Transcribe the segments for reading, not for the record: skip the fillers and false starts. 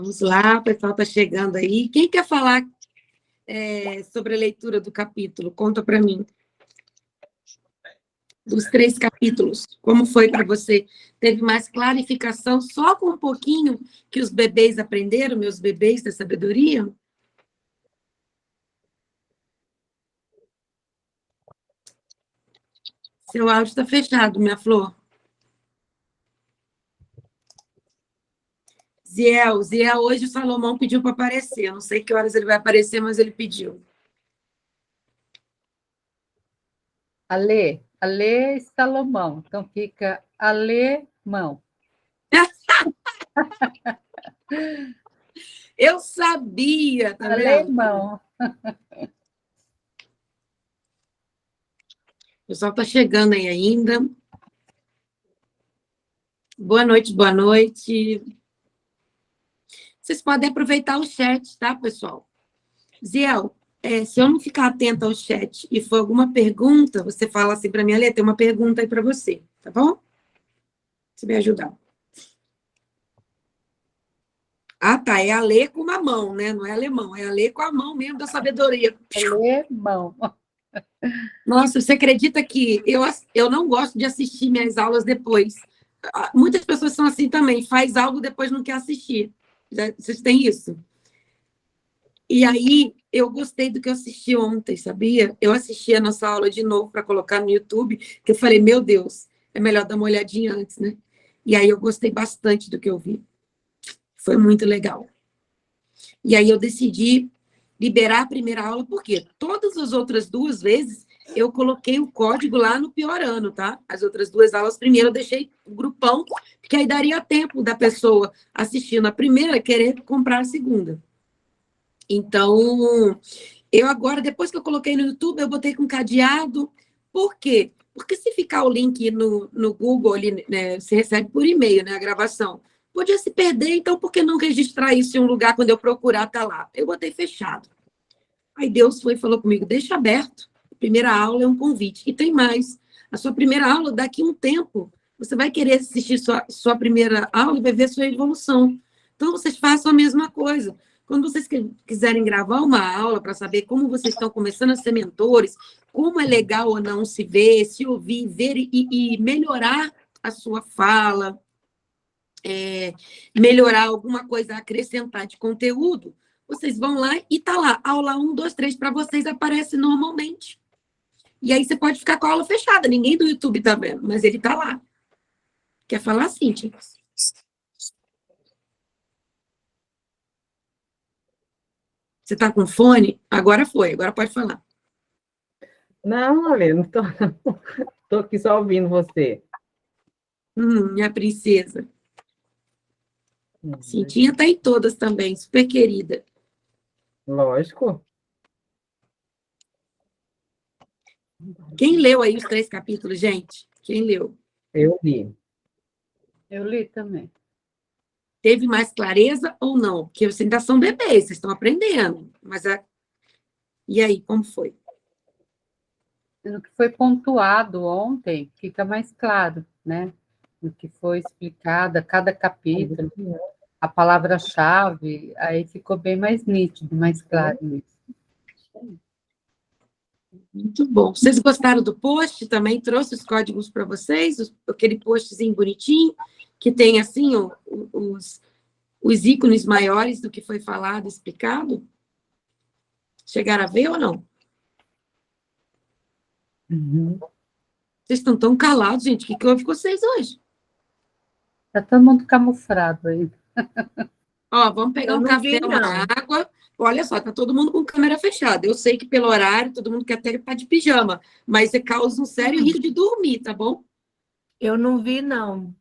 Vamos lá, o pessoal está chegando aí. Quem quer falar sobre a leitura do capítulo? Conta para mim. Dos 3 capítulos, como foi para você? Teve mais clarificação só com um pouquinho que os bebês aprenderam, meus bebês da sabedoria? Seu áudio está fechado, minha flor. Ziel, hoje o Salomão pediu para aparecer. Eu não sei que horas ele vai aparecer, mas ele pediu. Alê e Salomão. Então fica alemão. Eu sabia, tá vendo? Alemão. O pessoal está chegando aí ainda. Boa noite, boa noite. Vocês podem aproveitar o chat, tá, pessoal? Ziel, se eu não ficar atenta ao chat e for alguma pergunta, você fala assim para mim, Alê, tem uma pergunta aí para você, tá bom? Se me ajudar. Ah, tá, é Alê com uma mão, né? Não é alemão, é Alê com a mão mesmo da sabedoria. Alemão. Nossa, você acredita que eu não gosto de assistir minhas aulas depois? Muitas pessoas são assim também, faz algo depois não quer assistir. Vocês têm isso? E aí, eu gostei do que eu assisti ontem, sabia? Eu assisti a nossa aula de novo para colocar no YouTube, que eu falei, meu Deus, é melhor dar uma olhadinha antes, né? E aí eu gostei bastante do que eu vi. Foi muito legal. E aí eu decidi liberar a primeira aula, porque todas as outras 2 vezes eu coloquei o código lá no Piorando, tá? As outras 2 aulas, primeiro eu deixei o grupão, porque aí daria tempo da pessoa assistindo a primeira querer comprar a segunda. Então, eu agora, depois que eu coloquei no YouTube, eu botei com cadeado. Por quê? Porque se ficar o link no Google, ali, né, você recebe por e-mail, né, a gravação. Podia se perder, então por que não registrar isso em um lugar quando eu procurar, tá lá? Eu botei fechado. Aí Deus foi e falou comigo, deixa aberto. A primeira aula é um convite. E tem mais. A sua primeira aula, daqui a um tempo, você vai querer assistir sua primeira aula e vai ver sua evolução. Então, vocês façam a mesma coisa. Quando vocês quiserem gravar uma aula para saber como vocês estão começando a ser mentores, como é legal ou não se ver, se ouvir, ver e melhorar a sua fala, melhorar alguma coisa, acrescentar de conteúdo, vocês vão lá e tá lá, aula 1, 2, 3, para vocês aparece normalmente. E aí você pode ficar com a aula fechada, ninguém do YouTube tá vendo, mas ele tá lá. Quer falar, Cíntia? Você tá com fone? Agora foi, agora pode falar. Não, Alê, não tô. Tô aqui só ouvindo você. Minha princesa. Cintinha tá em todas também, super querida. Lógico. Quem leu aí os 3 capítulos, gente? Quem leu? Eu li. Eu li também. Teve mais clareza ou não? Porque vocês ainda são bebês, vocês estão aprendendo. Mas e aí, como foi? No que foi pontuado ontem, fica mais claro, né? No que foi explicado, cada capítulo, a palavra-chave, aí ficou bem mais nítido, mais claro isso. Muito bom. Vocês gostaram do post? Também trouxe os códigos para vocês? Aquele postzinho bonitinho, que tem, assim, os ícones maiores do que foi falado, explicado? Chegaram a ver ou não? Uhum. Vocês estão tão calados, gente. O que houve com vocês hoje? Está todo mundo camuflado aí. Ó, vamos pegar um café, uma água. Olha só, tá todo mundo com câmera fechada. Eu sei que pelo horário todo mundo quer até estar de pijama, mas você causa um sério risco de dormir, tá bom? Eu não vi, não.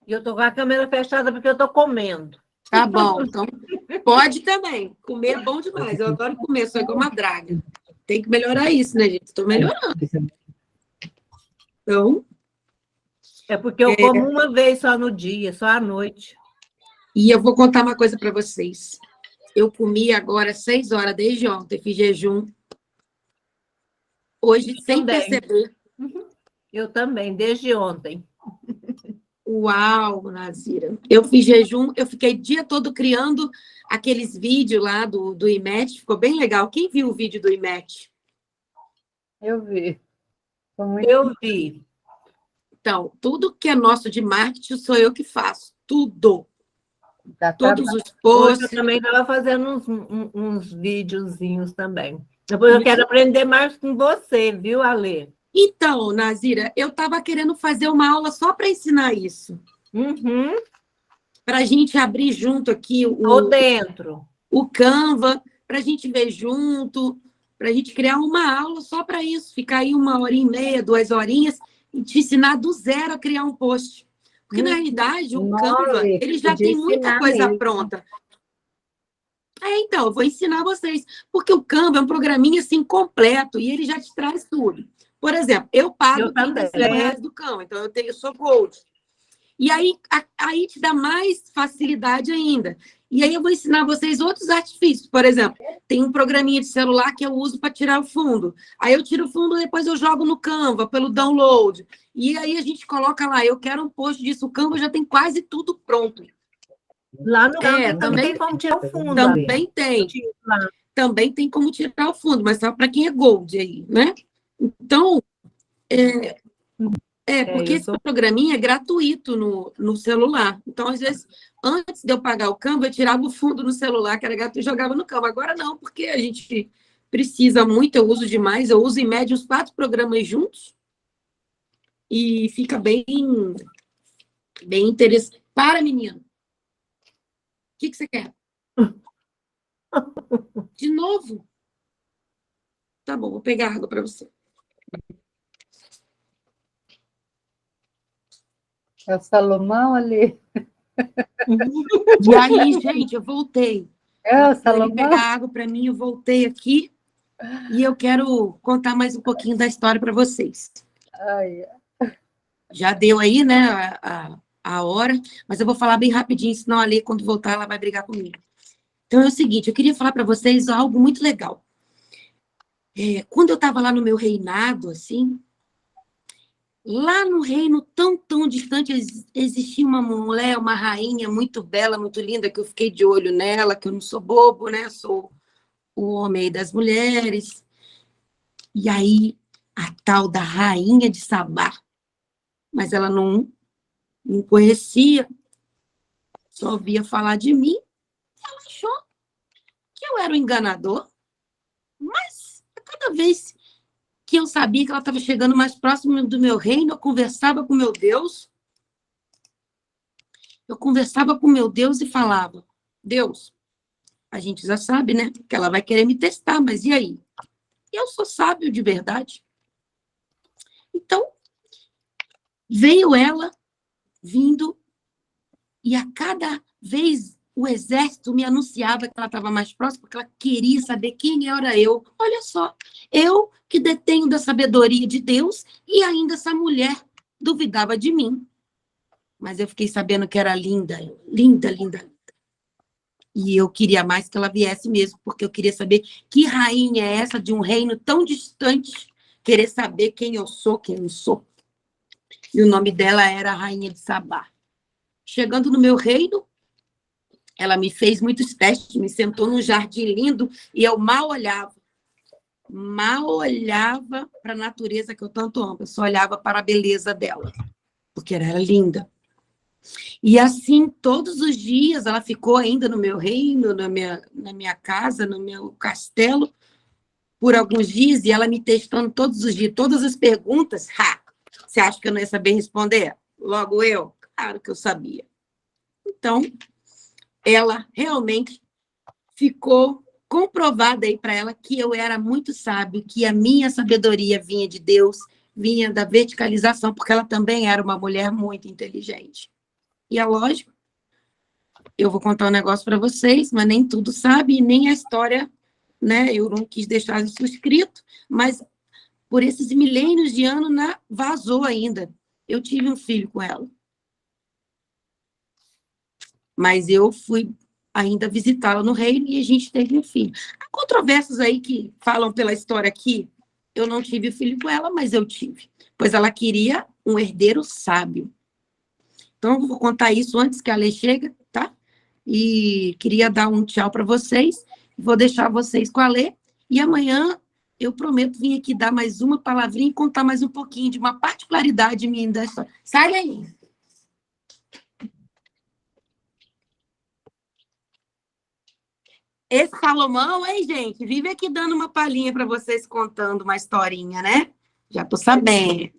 E eu estou com a câmera fechada porque eu estou comendo. Tá bom, então pode também. Comer é bom demais. Eu adoro comer, sou igual uma draga. Tem que melhorar isso, né, gente? Estou melhorando. Então. É porque eu como uma vez só no dia, só à noite. E eu vou contar uma coisa para vocês. Eu comi agora 6 horas desde ontem, fiz jejum. Hoje, sem perceber. Eu também, desde ontem. Uau, Nazira. Eu fiz jejum, eu fiquei o dia todo criando aqueles vídeos lá do IMET, ficou bem legal. Quem viu o vídeo do IMET? Eu vi. Foi muito Eu vi. Então, tudo que é nosso de marketing sou eu que faço. Tudo. da Todos os Hoje eu posts. também estava fazendo uns videozinhos também. Depois eu quero aprender mais com você, viu, Ale? Então, Nazira, eu estava querendo fazer uma aula só para ensinar isso. Uhum. Para a gente abrir junto aqui Tô dentro. o Canva, para a gente ver junto, para a gente criar uma aula só para isso, ficar aí 1h30, 2 horinhas, e te ensinar do zero a criar um post. Porque, na realidade, o Canva, Ale, ele já podia tem muita ensinar coisa mesmo. pronta. Então, eu vou ensinar vocês, porque o Canva é um programinha assim completo e ele já te traz tudo. Por exemplo, eu pago Eu também. R$ 35 do Canva, então eu sou Gold. E aí te dá mais facilidade ainda. E aí eu vou ensinar vocês outros artifícios. Por exemplo, tem um programinha de celular que eu uso para tirar o fundo. Aí eu tiro o fundo, depois eu jogo no Canva pelo download. E aí a gente coloca lá, eu quero um post disso. O Canva já tem quase tudo pronto. Lá no Canva também tem como tirar o fundo. Também tem. Também tem como tirar o fundo, mas só para quem é Gold aí, né? Então, porque esse programinha é gratuito no celular. Então, às vezes, antes de eu pagar o Canva, eu tirava o fundo no celular, que era gratuito, e jogava no Canva. Agora não, porque a gente precisa muito, eu uso demais, eu uso em média uns 4 programas juntos e fica bem interessante. Para, menino. O que você quer? De novo? Tá bom, vou pegar água para você. É o Salomão ali. E aí, gente, eu voltei. É o Ele Salomão. pegar água para mim, eu voltei aqui e eu quero contar mais um pouquinho da história para vocês. Ai, Já deu aí, né, a hora, mas eu vou falar bem rapidinho, senão a Lê, quando voltar, ela vai brigar comigo. Então, é o seguinte, eu queria falar para vocês algo muito legal. Quando eu estava lá no meu reinado, assim, lá no reino tão, tão distante, existia uma mulher, uma rainha muito bela, muito linda, que eu fiquei de olho nela, que eu não sou bobo, né? Sou o homem das mulheres. E aí, a tal da rainha de Sabá, mas ela não conhecia, só ouvia falar de mim, ela achou que eu era o enganador, mas cada vez que eu sabia que ela estava chegando mais próximo do meu reino, eu conversava com meu Deus, e falava, Deus, a gente já sabe, né, que ela vai querer me testar, mas e aí? Eu sou sábio de verdade. Então, veio ela, vindo, e a cada vez o exército me anunciava que ela estava mais próxima, porque ela queria saber quem era eu. Olha só, eu que detenho da sabedoria de Deus e ainda essa mulher duvidava de mim. Mas eu fiquei sabendo que era linda, linda, linda. E eu queria mais que ela viesse mesmo, porque eu queria saber que rainha é essa de um reino tão distante, querer saber quem eu sou, quem eu sou. E o nome dela era a Rainha de Sabá. Chegando no meu reino, ela me fez muitos testes, me sentou num jardim lindo e eu mal olhava para a natureza que eu tanto amo, eu só olhava para a beleza dela, porque ela era linda. E assim, todos os dias, ela ficou ainda no meu reino, na minha casa, no meu castelo, por alguns dias, e ela me testando todos os dias, todas as perguntas. Você acha que eu não ia saber responder? Logo eu? Claro que eu sabia. Então, ela realmente ficou comprovada aí para ela que eu era muito sábio, que a minha sabedoria vinha de Deus, vinha da verticalização, porque ela também era uma mulher muito inteligente. E é lógico, eu vou contar um negócio para vocês, mas nem tudo sabe, e nem a história, né? Eu não quis deixar isso escrito, mas por esses milênios de anos vazou ainda. Eu tive um filho com ela. Mas eu fui ainda visitá-la no reino e a gente teve um filho. Há controvérsias aí que falam pela história aqui. Eu não tive filho com ela, mas eu tive. Pois ela queria um herdeiro sábio. Então, eu vou contar isso antes que a Lê chegue, tá? E queria dar um tchau para vocês. Vou deixar vocês com a Lê. E amanhã eu prometo vir aqui dar mais uma palavrinha e contar mais um pouquinho de uma particularidade minha da história. Sai daí! Esse Salomão, hein, gente? Vive aqui dando uma palhinha para vocês, contando uma historinha, né? Já tô sabendo.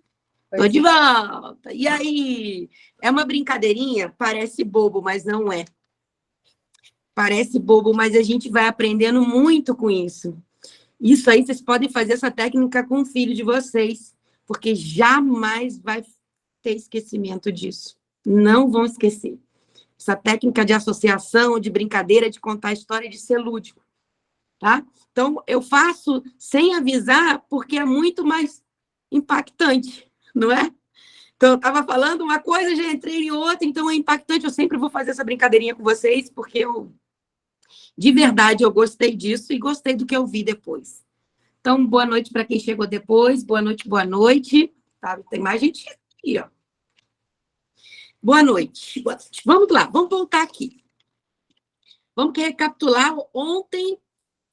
Tô de volta. E aí? É uma brincadeirinha? Parece bobo, mas não é. Parece bobo, mas a gente vai aprendendo muito com isso. Isso aí, vocês podem fazer essa técnica com o filho de vocês, porque jamais vai ter esquecimento disso. Não vão esquecer. Essa técnica de associação, de brincadeira, de contar a história, de ser lúdico, tá? Então, eu faço sem avisar, porque é muito mais impactante, não é? Então, eu estava falando uma coisa, já entrei em outra, então é impactante. Eu sempre vou fazer essa brincadeirinha com vocês, porque de verdade, eu gostei disso e gostei do que eu vi depois. Então, boa noite para quem chegou depois. Boa noite, boa noite. Tá? Tem mais gente aqui, ó. Boa noite. Boa noite. Vamos lá, vamos voltar aqui. Vamos recapitular ontem,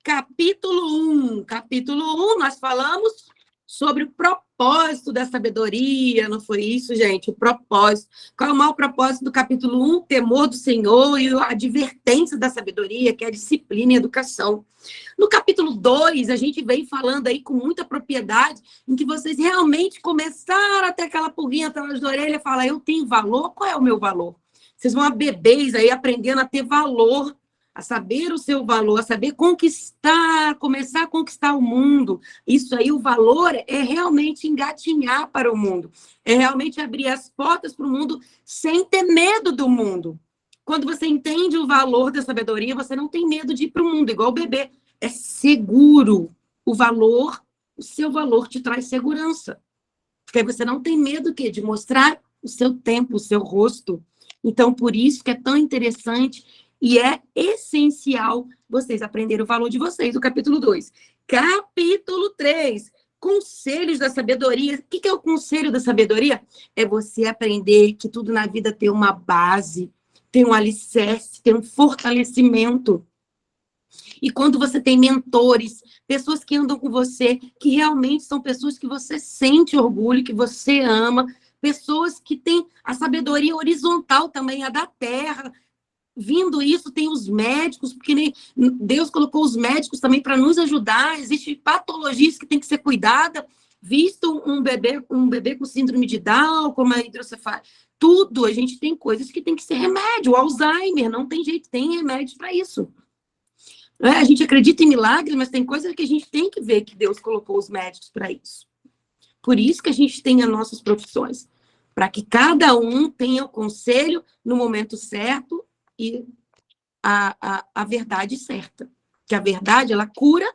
capítulo 1. Capítulo 1, nós falamos sobre o propósito da sabedoria, não foi isso, gente? O propósito. Qual é o maior propósito do capítulo 1? O temor do Senhor e a advertência da sabedoria, que é a disciplina e a educação. No capítulo 2, a gente vem falando aí com muita propriedade, em que vocês realmente começaram a ter aquela pulguinha atrás da orelha e falar, eu tenho valor? Qual é o meu valor? Vocês vão a bebês aí aprendendo a ter valor, a saber o seu valor, a saber conquistar, começar a conquistar o mundo. Isso aí, o valor é realmente engatinhar para o mundo, é realmente abrir as portas para o mundo sem ter medo do mundo. Quando você entende o valor da sabedoria, você não tem medo de ir para o mundo, igual o bebê. É seguro. O valor, o seu valor te traz segurança. Porque aí você não tem medo quê? De mostrar o seu tempo, o seu rosto. Então, por isso que é tão interessante e é essencial vocês aprenderem o valor de vocês, o capítulo 2. Capítulo 3, conselhos da sabedoria. O que é o conselho da sabedoria? É você aprender que tudo na vida tem uma base, tem um alicerce, tem um fortalecimento. E quando você tem mentores, pessoas que andam com você, que realmente são pessoas que você sente orgulho, que você ama, pessoas que têm a sabedoria horizontal também, a da terra. Vindo isso, tem os médicos, porque Deus colocou os médicos também para nos ajudar. Existem patologias que têm que ser cuidadas, visto um bebê com síndrome de Down, como a hidrocefalia. Tudo, a gente tem coisas que tem que ser remédio. O Alzheimer, não tem jeito, tem remédio para isso. A gente acredita em milagres, mas tem coisas que a gente tem que ver que Deus colocou os médicos para isso. Por isso que a gente tem as nossas profissões, para que cada um tenha o conselho no momento certo e a verdade certa. Que a verdade, ela cura,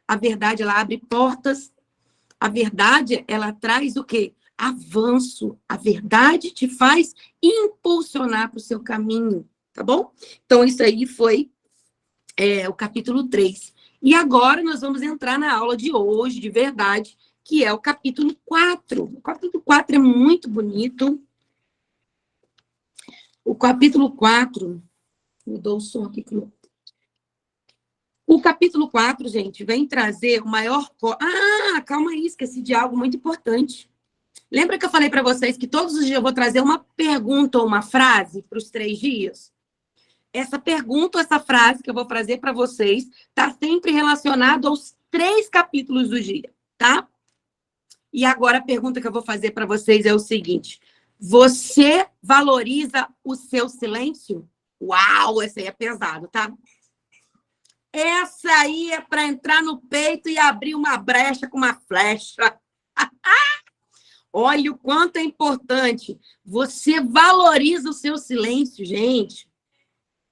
a verdade, ela abre portas, a verdade, ela traz o quê? Avanço. A verdade te faz impulsionar para o seu caminho, tá bom? Então, isso aí foi o capítulo 3. E agora nós vamos entrar na aula de hoje, de verdade, que é o capítulo 4. O capítulo 4 é muito bonito. O capítulo 4... Mudou o som aqui. O capítulo 4, gente, vem trazer o maior... calma aí, esqueci de algo muito importante. Lembra que eu falei para vocês que todos os dias eu vou trazer uma pergunta ou uma frase para os 3 dias? Essa pergunta ou essa frase que eu vou trazer para vocês está sempre relacionado aos 3 capítulos do dia, tá? E agora a pergunta que eu vou fazer para vocês é o seguinte: você valoriza o seu silêncio? Uau, essa aí é pesado, tá? Essa aí é para entrar no peito e abrir uma brecha com uma flecha. Olha o quanto é importante. Você valoriza o seu silêncio, gente.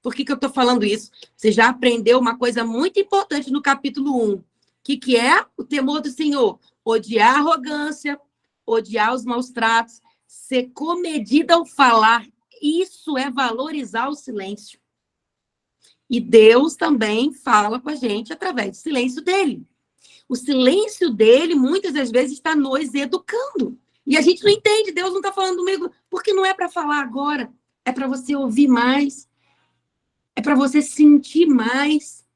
Por que eu estou falando isso? Você já aprendeu uma coisa muito importante no capítulo 1. O que é? O temor do Senhor. Odiar a arrogância, odiar os maus tratos, ser comedida ao falar. Isso é valorizar o silêncio. E Deus também fala com a gente através do silêncio dele. O silêncio dele, muitas das vezes, está nos educando. E a gente não entende, Deus não está falando comigo, porque não é para falar agora, é para você ouvir mais, é para você sentir mais,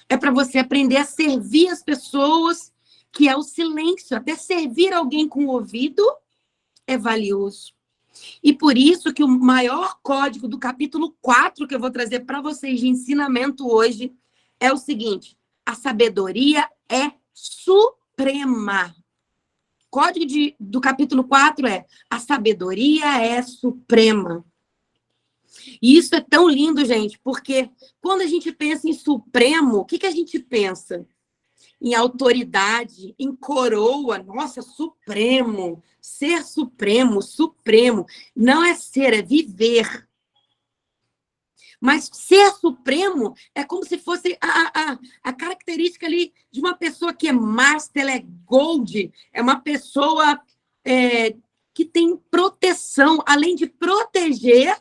é para você aprender a servir as pessoas, que é o silêncio. Até servir alguém com o ouvido é valioso. E por isso que o maior código do capítulo 4 que eu vou trazer para vocês de ensinamento hoje é o seguinte: a sabedoria é suprema. Código do capítulo 4 é: a sabedoria é suprema. E isso é tão lindo, gente, porque quando a gente pensa em supremo, o que a gente pensa? Em autoridade, em coroa. Nossa, supremo. Ser supremo, supremo. Não é ser, é viver. Mas ser supremo é como se fosse a característica ali de uma pessoa que é master, ela é gold, é uma pessoa que tem proteção, além de proteger,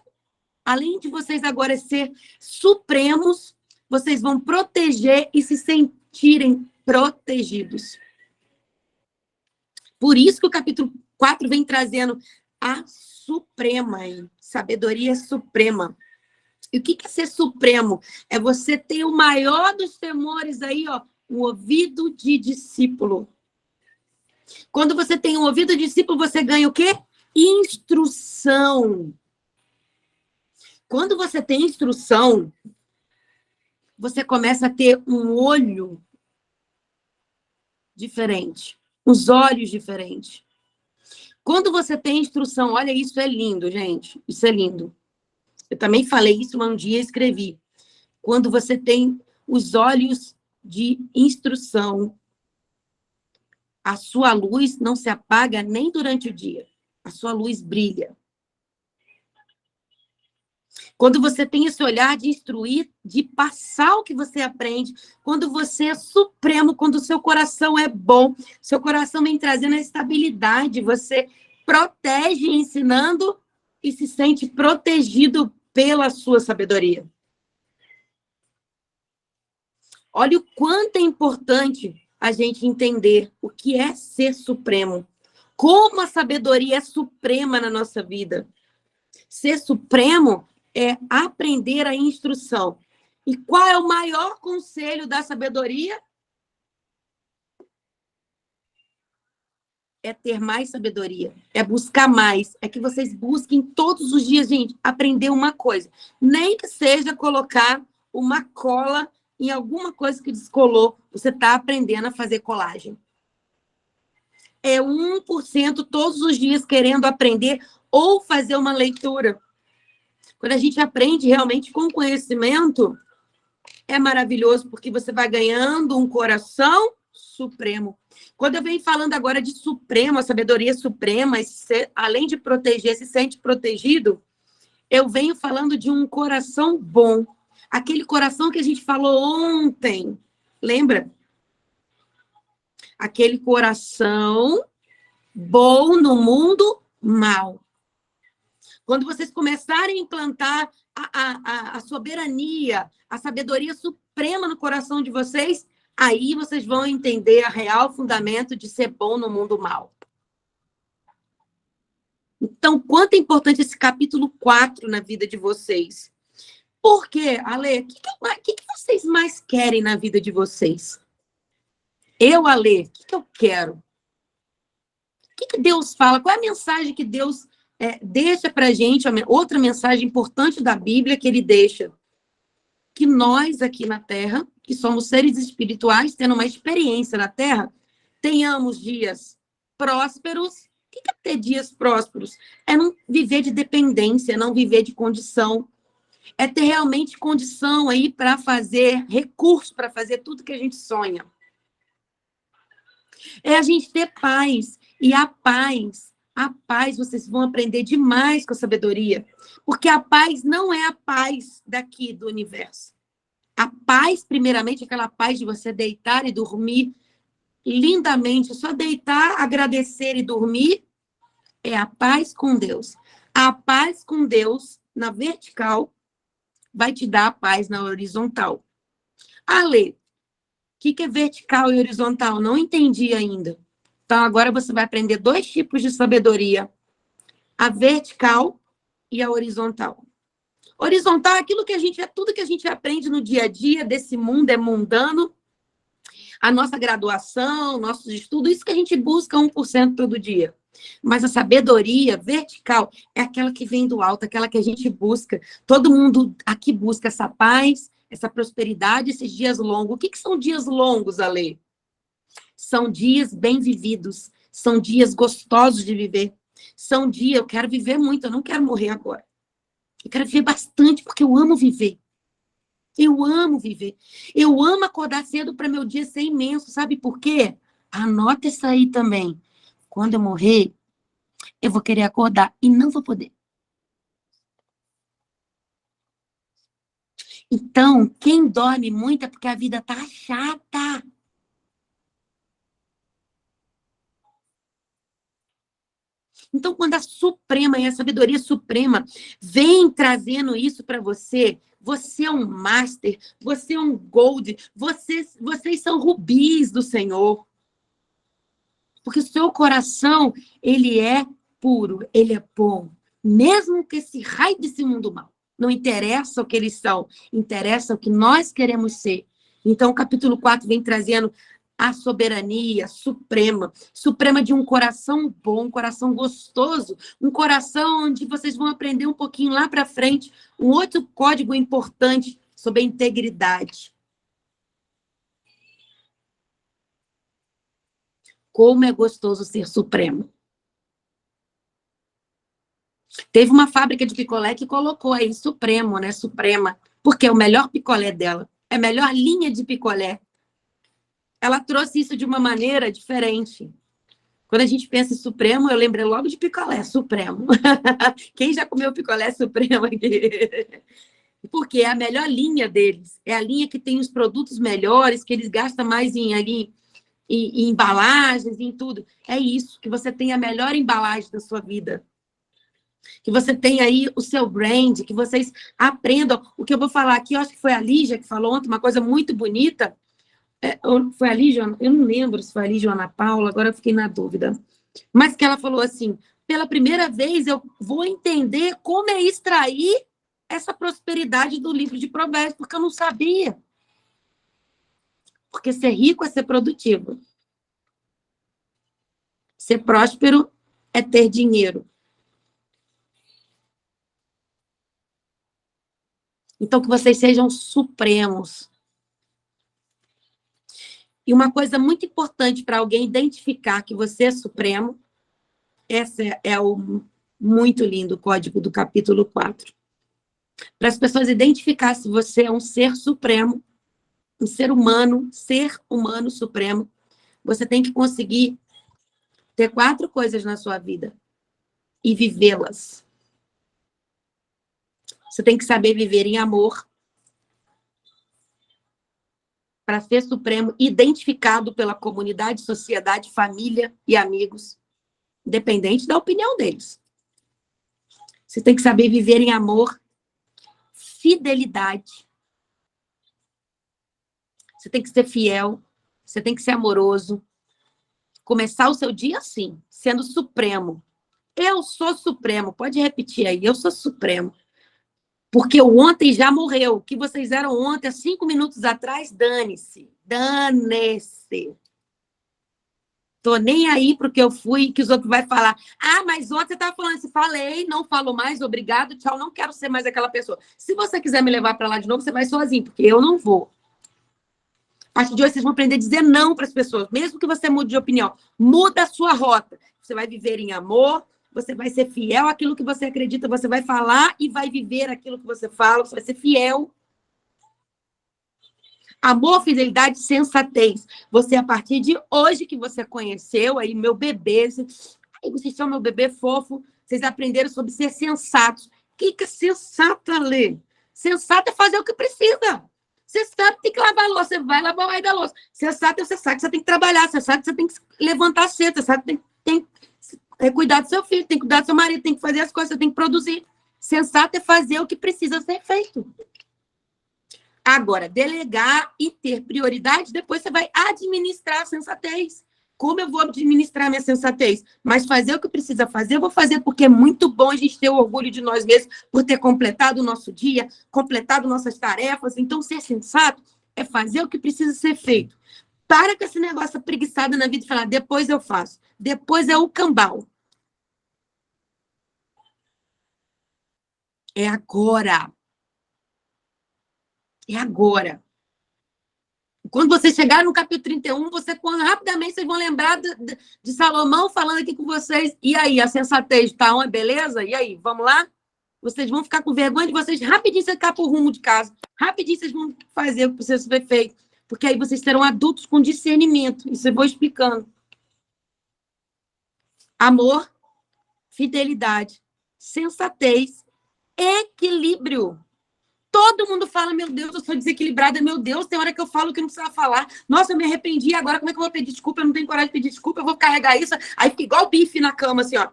além de vocês agora ser supremos, vocês vão proteger e se sentirem protegidos. Por isso que o capítulo 4 vem trazendo a suprema, hein? Sabedoria suprema. E o que é ser supremo? É você ter o maior dos temores aí, ó, um ouvido de discípulo. Quando você tem um ouvido de discípulo, você ganha o quê? Instrução. Quando você tem instrução, você começa a ter um olho diferente, os olhos diferentes. Quando você tem instrução, olha, isso é lindo, gente. Isso é lindo. Eu também falei isso um dia, escrevi. Quando você tem os olhos de instrução, a sua luz não se apaga nem durante o dia. A sua luz brilha. Quando você tem esse olhar de instruir, de passar o que você aprende, quando você é supremo, quando o seu coração é bom, seu coração vem trazendo a estabilidade, você protege ensinando e se sente protegido pela sua sabedoria. Olha o quanto é importante a gente entender o que é ser supremo. Como a sabedoria é suprema na nossa vida. Ser supremo é aprender a instrução. E qual é o maior conselho da sabedoria? É ter mais sabedoria, é buscar mais, é que vocês busquem todos os dias, gente, aprender uma coisa. Nem que seja colocar uma cola em alguma coisa que descolou, você está aprendendo a fazer colagem. É 1% todos os dias querendo aprender ou fazer uma leitura. Quando a gente aprende realmente com conhecimento, é maravilhoso, porque você vai ganhando um coração supremo. Quando eu venho falando agora de supremo, a sabedoria suprema, além de proteger, se sente protegido, eu venho falando de um coração bom. Aquele coração que a gente falou ontem, lembra? Aquele coração bom no mundo mal. Quando vocês começarem a implantar a soberania, a sabedoria suprema no coração de vocês, aí vocês vão entender o real fundamento de ser bom no mundo mal. Então, quanto é importante esse capítulo 4 na vida de vocês? Por quê, Ale? O que vocês mais querem na vida de vocês? Eu, Ale, o que eu quero? O que Deus fala? Qual é a mensagem que Deus deixa para a gente? Outra mensagem importante da Bíblia que ele deixa. Que nós aqui na Terra, que somos seres espirituais, tendo uma experiência na Terra, tenhamos dias prósperos. O que é ter dias prósperos? É não viver de dependência, não viver de condição. É ter realmente condição aí para fazer, recurso para fazer tudo que a gente sonha. É a gente ter paz. E a paz, vocês vão aprender demais com a sabedoria. Porque a paz não é a paz daqui do universo. A paz, primeiramente, é aquela paz de você deitar e dormir lindamente. Só deitar, agradecer e dormir é a paz com Deus. A paz com Deus, na vertical, vai te dar a paz na horizontal. Ale, o que é vertical e horizontal? Não entendi ainda. Então, agora você vai aprender 2 tipos de sabedoria. A vertical e a horizontal. Horizontal é aquilo que tudo que a gente aprende no dia a dia desse mundo é mundano. A nossa graduação, nossos estudos, isso que a gente busca 1% todo dia. Mas a sabedoria vertical é aquela que vem do alto, aquela que a gente busca. Todo mundo aqui busca essa paz, essa prosperidade, esses dias longos. O que são dias longos, Ale? São dias bem vividos, são dias gostosos de viver. São dias, eu quero viver muito, eu não quero morrer agora. Eu quero viver bastante, porque eu amo viver. Eu amo viver. Eu amo acordar cedo para meu dia ser imenso. Sabe por quê? Anota isso aí também. Quando eu morrer, eu vou querer acordar e não vou poder. Então, quem dorme muito é porque a vida tá chata. Então, quando a Suprema e a sabedoria suprema vem trazendo isso para você, você é um master, você é um gold, vocês são rubis do Senhor. Porque o seu coração, ele é puro, ele é bom. Mesmo que esse raio desse mundo mal. Não interessa o que eles são, interessa o que nós queremos ser. Então, o capítulo 4 vem trazendo a soberania suprema, suprema de um coração bom, um coração gostoso, um coração onde vocês vão aprender um pouquinho lá para frente, um outro código importante sobre a integridade. Como é gostoso ser supremo. Teve uma fábrica de picolé que colocou aí supremo, né? Suprema, porque é o melhor picolé dela, é a melhor linha de picolé. Ela trouxe isso de uma maneira diferente. Quando a gente pensa em supremo, eu lembrei logo de picolé, supremo. Quem já comeu picolé supremo aqui? Porque é a melhor linha deles. É a linha que tem os produtos melhores, que eles gastam mais em embalagens, em tudo. É isso, que você tem a melhor embalagem da sua vida. Que você tem aí o seu brand, que vocês aprendam. O que eu vou falar aqui, eu acho que foi a Lígia que falou ontem, uma coisa muito bonita. Foi a Lígia? Eu não lembro se foi a Lígia ou a Ana Paula, agora eu fiquei na dúvida. Mas que ela falou assim, pela primeira vez eu vou entender como é extrair essa prosperidade do livro de Provérbios, porque eu não sabia. Porque ser rico é ser produtivo. Ser próspero é ter dinheiro. Então, que vocês sejam supremos. E uma coisa muito importante para alguém identificar que você é supremo, esse é o muito lindo código do capítulo 4. Para as pessoas identificar se você é um ser supremo, um ser humano supremo, você tem que conseguir ter 4 coisas na sua vida e vivê-las. Você tem que saber viver em amor, para ser supremo, identificado pela comunidade, sociedade, família e amigos, independente da opinião deles. Você tem que saber viver em amor, fidelidade. Você tem que ser fiel, você tem que ser amoroso. Começar o seu dia assim, sendo supremo. Eu sou supremo, pode repetir aí, eu sou supremo. Porque o ontem já morreu. O que vocês eram ontem, há 5 minutos atrás, dane-se. Dane-se. Tô nem aí pro que eu fui, que os outros vão falar. Ah, mas ontem você estava falando assim, falei, não falo mais, obrigado, tchau, não quero ser mais aquela pessoa. Se você quiser me levar para lá de novo, você vai sozinho, porque eu não vou. A partir de hoje, vocês vão aprender a dizer não para as pessoas, mesmo que você mude de opinião. Muda a sua rota. Você vai viver em amor, você vai ser fiel àquilo que você acredita, você vai falar e vai viver aquilo que você fala, você vai ser fiel. Amor, fidelidade, sensatez. Você, a partir de hoje que você conheceu, aí meu bebê, vocês são meu bebê fofo, vocês aprenderam sobre ser sensatos. O que é sensata, Lê? Sensato é fazer o que precisa. Sensato tem que lavar a louça, você vai lavar o raio da louça. Sensato é você sabe que você tem que trabalhar, você sabe que você tem que levantar cedo, você sabe que tem que cuidar do seu filho, tem que cuidar do seu marido, tem que fazer as coisas, você tem que produzir. Sensato é fazer o que precisa ser feito. Agora, delegar e ter prioridade, depois você vai administrar a sensatez. Como eu vou administrar minha sensatez? Mas fazer o que precisa fazer, eu vou fazer, porque é muito bom a gente ter o orgulho de nós mesmos por ter completado o nosso dia, completado nossas tarefas. Então, ser sensato é fazer o que precisa ser feito. Para com esse negócio preguiçado na vida e falar, depois eu faço. Depois é o cambau. É agora. É agora. Quando você chegar no capítulo 31, rapidamente vocês vão lembrar de Salomão falando aqui com vocês. E aí, a sensatez tá uma beleza? E aí, vamos lá? Vocês vão ficar com vergonha de vocês rapidinho você ficar pro rumo de casa. Rapidinho vocês vão fazer o que precisa ser feito. Porque aí vocês serão adultos com discernimento. Isso eu vou explicando. Amor, fidelidade, sensatez, equilíbrio. Todo mundo fala, meu Deus, eu sou desequilibrada, meu Deus, tem hora que eu falo que não precisa falar. Nossa, eu me arrependi, agora como é que eu vou pedir desculpa? Eu não tenho coragem de pedir desculpa, eu vou carregar isso. Aí fica igual bife na cama, assim, ó.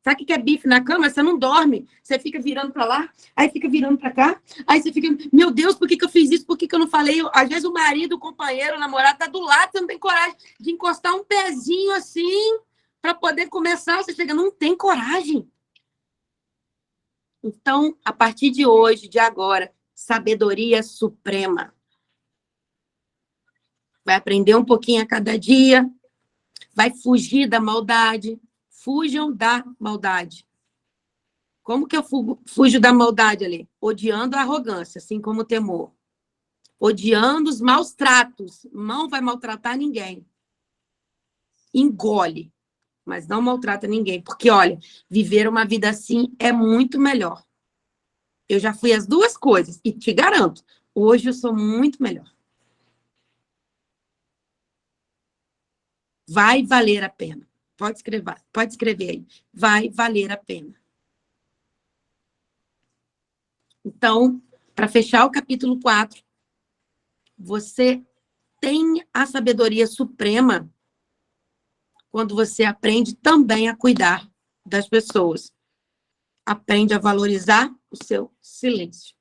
Sabe o que é bife na cama? Você não dorme. Você fica virando para lá, aí fica virando para cá. Aí você fica, meu Deus, por que eu fiz isso? Por que eu não falei? Às vezes o marido, o companheiro, o namorado tá do lado, você não tem coragem de encostar um pezinho assim para poder começar. Você chega, não tem coragem. Então, a partir de hoje, de agora, sabedoria suprema. Vai aprender um pouquinho a cada dia, vai fugir da maldade. Fujam da maldade. Como que eu fujo da maldade ali? Odiando a arrogância, assim como o temor. Odiando os maus tratos. Não vai maltratar ninguém. Engole, mas não maltrata ninguém. Porque, olha, viver uma vida assim é muito melhor. Eu já fui as duas coisas e te garanto, hoje eu sou muito melhor. Vai valer a pena. Pode escrever aí. Vai valer a pena. Então, para fechar o capítulo 4, você tem a sabedoria suprema quando você aprende também a cuidar das pessoas. Aprende a valorizar o seu silêncio.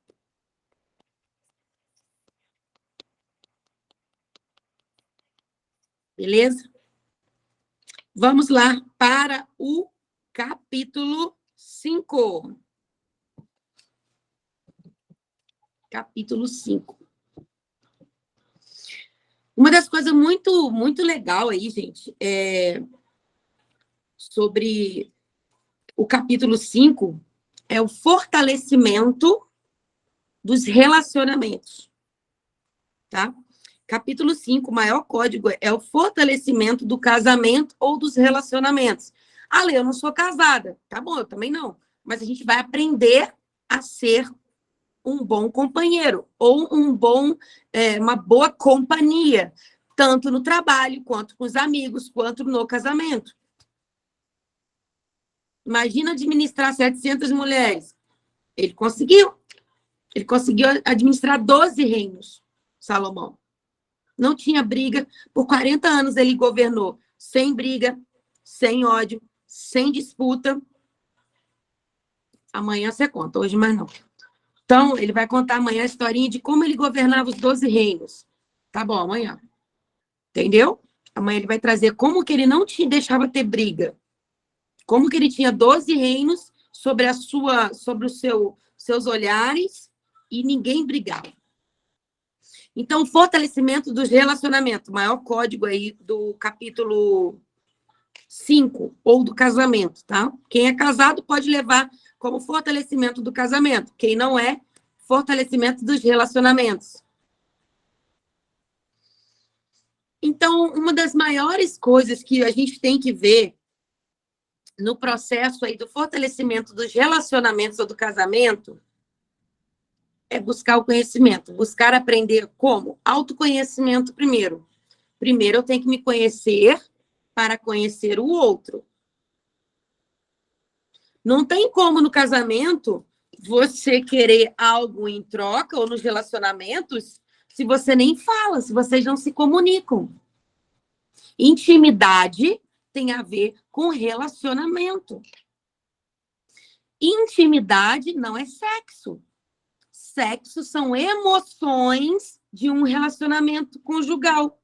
Beleza? Vamos lá para o capítulo 5. Capítulo 5. Uma das coisas muito, muito legal aí, gente, sobre o capítulo 5 é o fortalecimento dos relacionamentos. Tá? Capítulo 5, o maior código é o fortalecimento do casamento ou dos relacionamentos. Ah, Lê, eu não sou casada. Tá bom, eu também não. Mas a gente vai aprender a ser um bom companheiro ou uma boa companhia, tanto no trabalho, quanto com os amigos, quanto no casamento. Imagina administrar 700 mulheres. Ele conseguiu. Ele conseguiu administrar 12 reinos, Salomão. Não tinha briga. Por 40 anos ele governou sem briga, sem ódio, sem disputa. Amanhã você conta, hoje mais não. Então, ele vai contar amanhã a historinha de como ele governava os 12 reinos. Tá bom, amanhã. Entendeu? Amanhã ele vai trazer como que ele não deixava ter briga. Como que ele tinha 12 reinos sobre os seus olhares e ninguém brigava. Então, fortalecimento dos relacionamentos, o maior código aí do capítulo 5, ou do casamento, tá? Quem é casado pode levar como fortalecimento do casamento. Quem não é, fortalecimento dos relacionamentos. Então, uma das maiores coisas que a gente tem que ver no processo aí do fortalecimento dos relacionamentos ou do casamento é buscar o conhecimento, buscar aprender como? Autoconhecimento primeiro. Primeiro eu tenho que me conhecer para conhecer o outro. Não tem como no casamento você querer algo em troca ou nos relacionamentos se você nem fala, se vocês não se comunicam. Intimidade tem a ver com relacionamento. Intimidade não é sexo. Sexo são emoções de um relacionamento conjugal.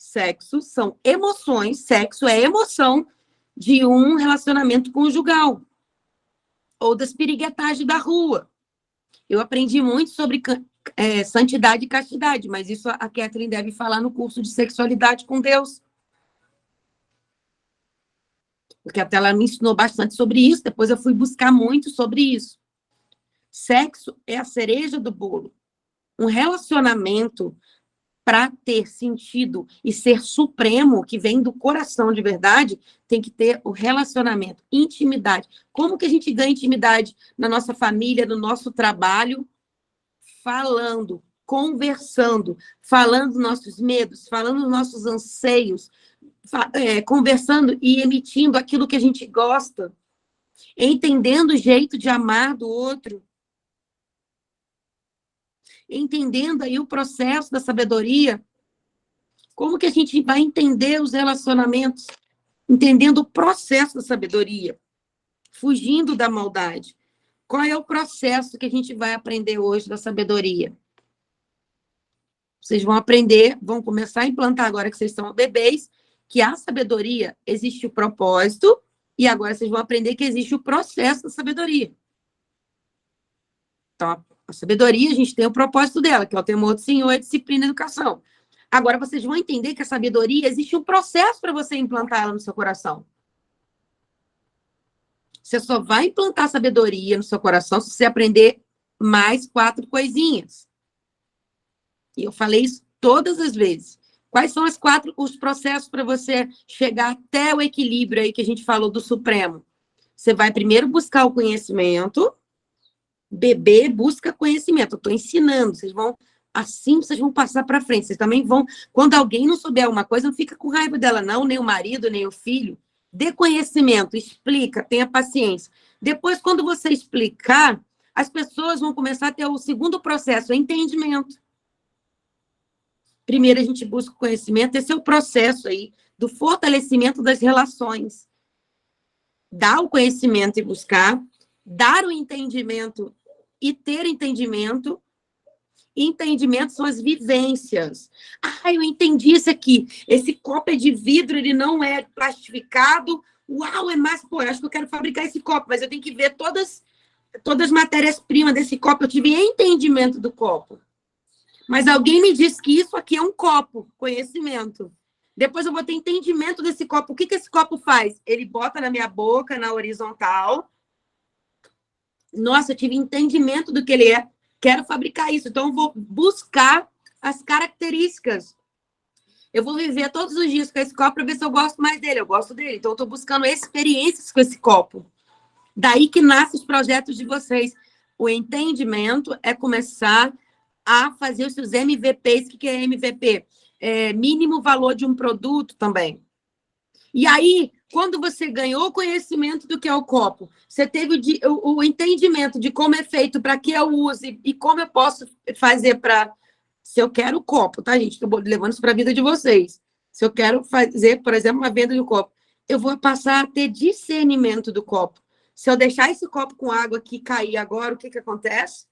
Sexo são emoções, sexo é emoção de um relacionamento conjugal ou das piriguetagens da rua. Eu aprendi muito sobre santidade e castidade, mas isso a Catherine deve falar no curso de sexualidade com Deus. Porque até ela me ensinou bastante sobre isso, depois eu fui buscar muito sobre isso. Sexo é a cereja do bolo. Um relacionamento, para ter sentido e ser supremo, que vem do coração de verdade, tem que ter o relacionamento, intimidade. Como que a gente ganha intimidade na nossa família, no nosso trabalho? Falando, conversando, falando dos nossos medos, falando dos nossos anseios, conversando e emitindo aquilo que a gente gosta, entendendo o jeito de amar do outro, entendendo aí o processo da sabedoria, como que a gente vai entender os relacionamentos, entendendo o processo da sabedoria, fugindo da maldade. Qual é o processo que a gente vai aprender hoje da sabedoria? Vocês vão aprender, vão começar a implantar agora que vocês são bebês, que a sabedoria existe o propósito, e agora vocês vão aprender que existe o processo da sabedoria. Então, a sabedoria, a gente tem o propósito dela, que é o temor do Senhor e a disciplina e a educação. Agora, vocês vão entender que a sabedoria, existe um processo para você implantar ela no seu coração. Você só vai implantar sabedoria no seu coração se você aprender mais 4 coisinhas. E eu falei isso todas as vezes. Quais são os processos para você chegar até o equilíbrio aí que a gente falou do Supremo? Você vai primeiro buscar o conhecimento. Bebê busca conhecimento. Eu estou ensinando. Assim vocês vão passar para frente. Vocês também vão... Quando alguém não souber alguma coisa, não fica com raiva dela, não. Nem o marido, nem o filho. Dê conhecimento, explica, tenha paciência. Depois, quando você explicar, as pessoas vão começar a ter o segundo processo, o entendimento. Primeiro, a gente busca o conhecimento, esse é o processo aí do fortalecimento das relações. Dar o conhecimento e buscar, dar o entendimento e ter entendimento. Entendimento são as vivências. Eu entendi isso aqui. Esse copo é de vidro, ele não é plastificado. Uau, é massa. Pô, eu acho que eu quero fabricar esse copo, mas eu tenho que ver todas as matérias-primas desse copo. Eu tive entendimento do copo. Mas alguém me disse que isso aqui é um copo, conhecimento. Depois eu vou ter entendimento desse copo. O que esse copo faz? Ele bota na minha boca, na horizontal. Nossa, eu tive entendimento do que ele é. Quero fabricar isso. Então, eu vou buscar as características. Eu vou viver todos os dias com esse copo para ver se eu gosto mais dele. Eu gosto dele. Então, eu estou buscando experiências com esse copo. Daí que nascem os projetos de vocês. O entendimento é começar a fazer os seus MVPs. O que é MVP? Mínimo valor de um produto também. E aí, quando você ganhou o conhecimento do que é o copo, você teve o entendimento de como é feito, para que eu use e como eu posso fazer para... Se eu quero o copo, tá, gente? Estou levando isso para a vida de vocês. Se eu quero fazer, por exemplo, uma venda de copo, eu vou passar a ter discernimento do copo. Se eu deixar esse copo com água aqui cair agora, o que acontece?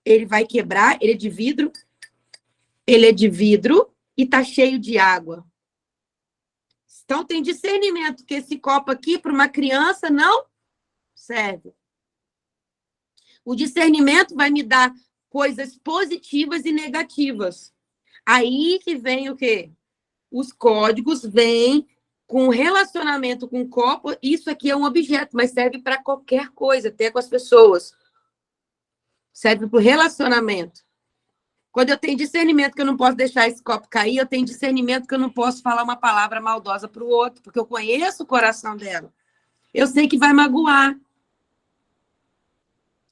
Ele vai quebrar, ele é de vidro e está cheio de água. Então, tem discernimento que esse copo aqui, para uma criança, não serve. O discernimento vai me dar coisas positivas e negativas. Aí que vem o quê? Os códigos vêm com relacionamento com o copo. Isso aqui é um objeto, mas serve para qualquer coisa, até com as pessoas. Serve para o relacionamento. Quando eu tenho discernimento que eu não posso deixar esse copo cair, eu tenho discernimento que eu não posso falar uma palavra maldosa para o outro, porque eu conheço o coração dela. Eu sei que vai magoar.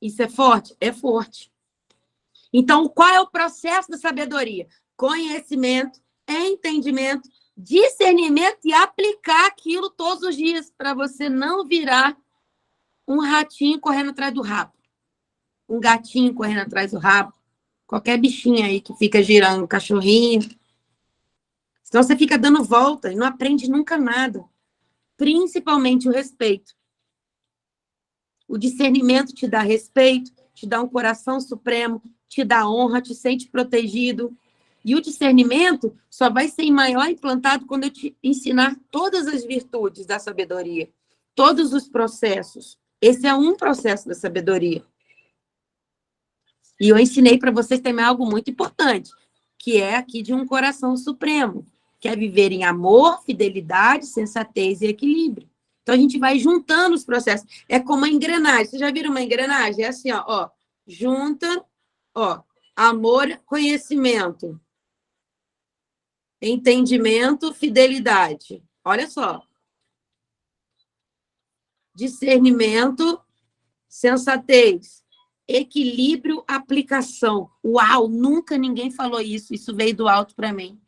Isso é forte? É forte. Então, qual é o processo da sabedoria? Conhecimento, entendimento, discernimento e aplicar aquilo todos os dias, para você não virar um ratinho correndo atrás do rabo. Um gatinho correndo atrás do rabo. Qualquer bichinho aí que fica girando, um cachorrinho. Senão você fica dando volta e não aprende nunca nada. Principalmente o respeito. O discernimento te dá respeito, te dá um coração supremo, te dá honra, te sente protegido. E o discernimento só vai ser maior implantado quando eu te ensinar todas as virtudes da sabedoria, todos os processos. Esse é um processo da sabedoria. E eu ensinei para vocês também algo muito importante, que é aqui de um coração supremo, que é viver em amor, fidelidade, sensatez e equilíbrio. Então, a gente vai juntando os processos. É como uma engrenagem. Vocês já viram uma engrenagem? É assim, ó, junta, ó, amor, conhecimento, entendimento, fidelidade. Olha só. Discernimento, sensatez, equilíbrio, aplicação. Uau, nunca ninguém falou isso. Isso veio do alto para mim.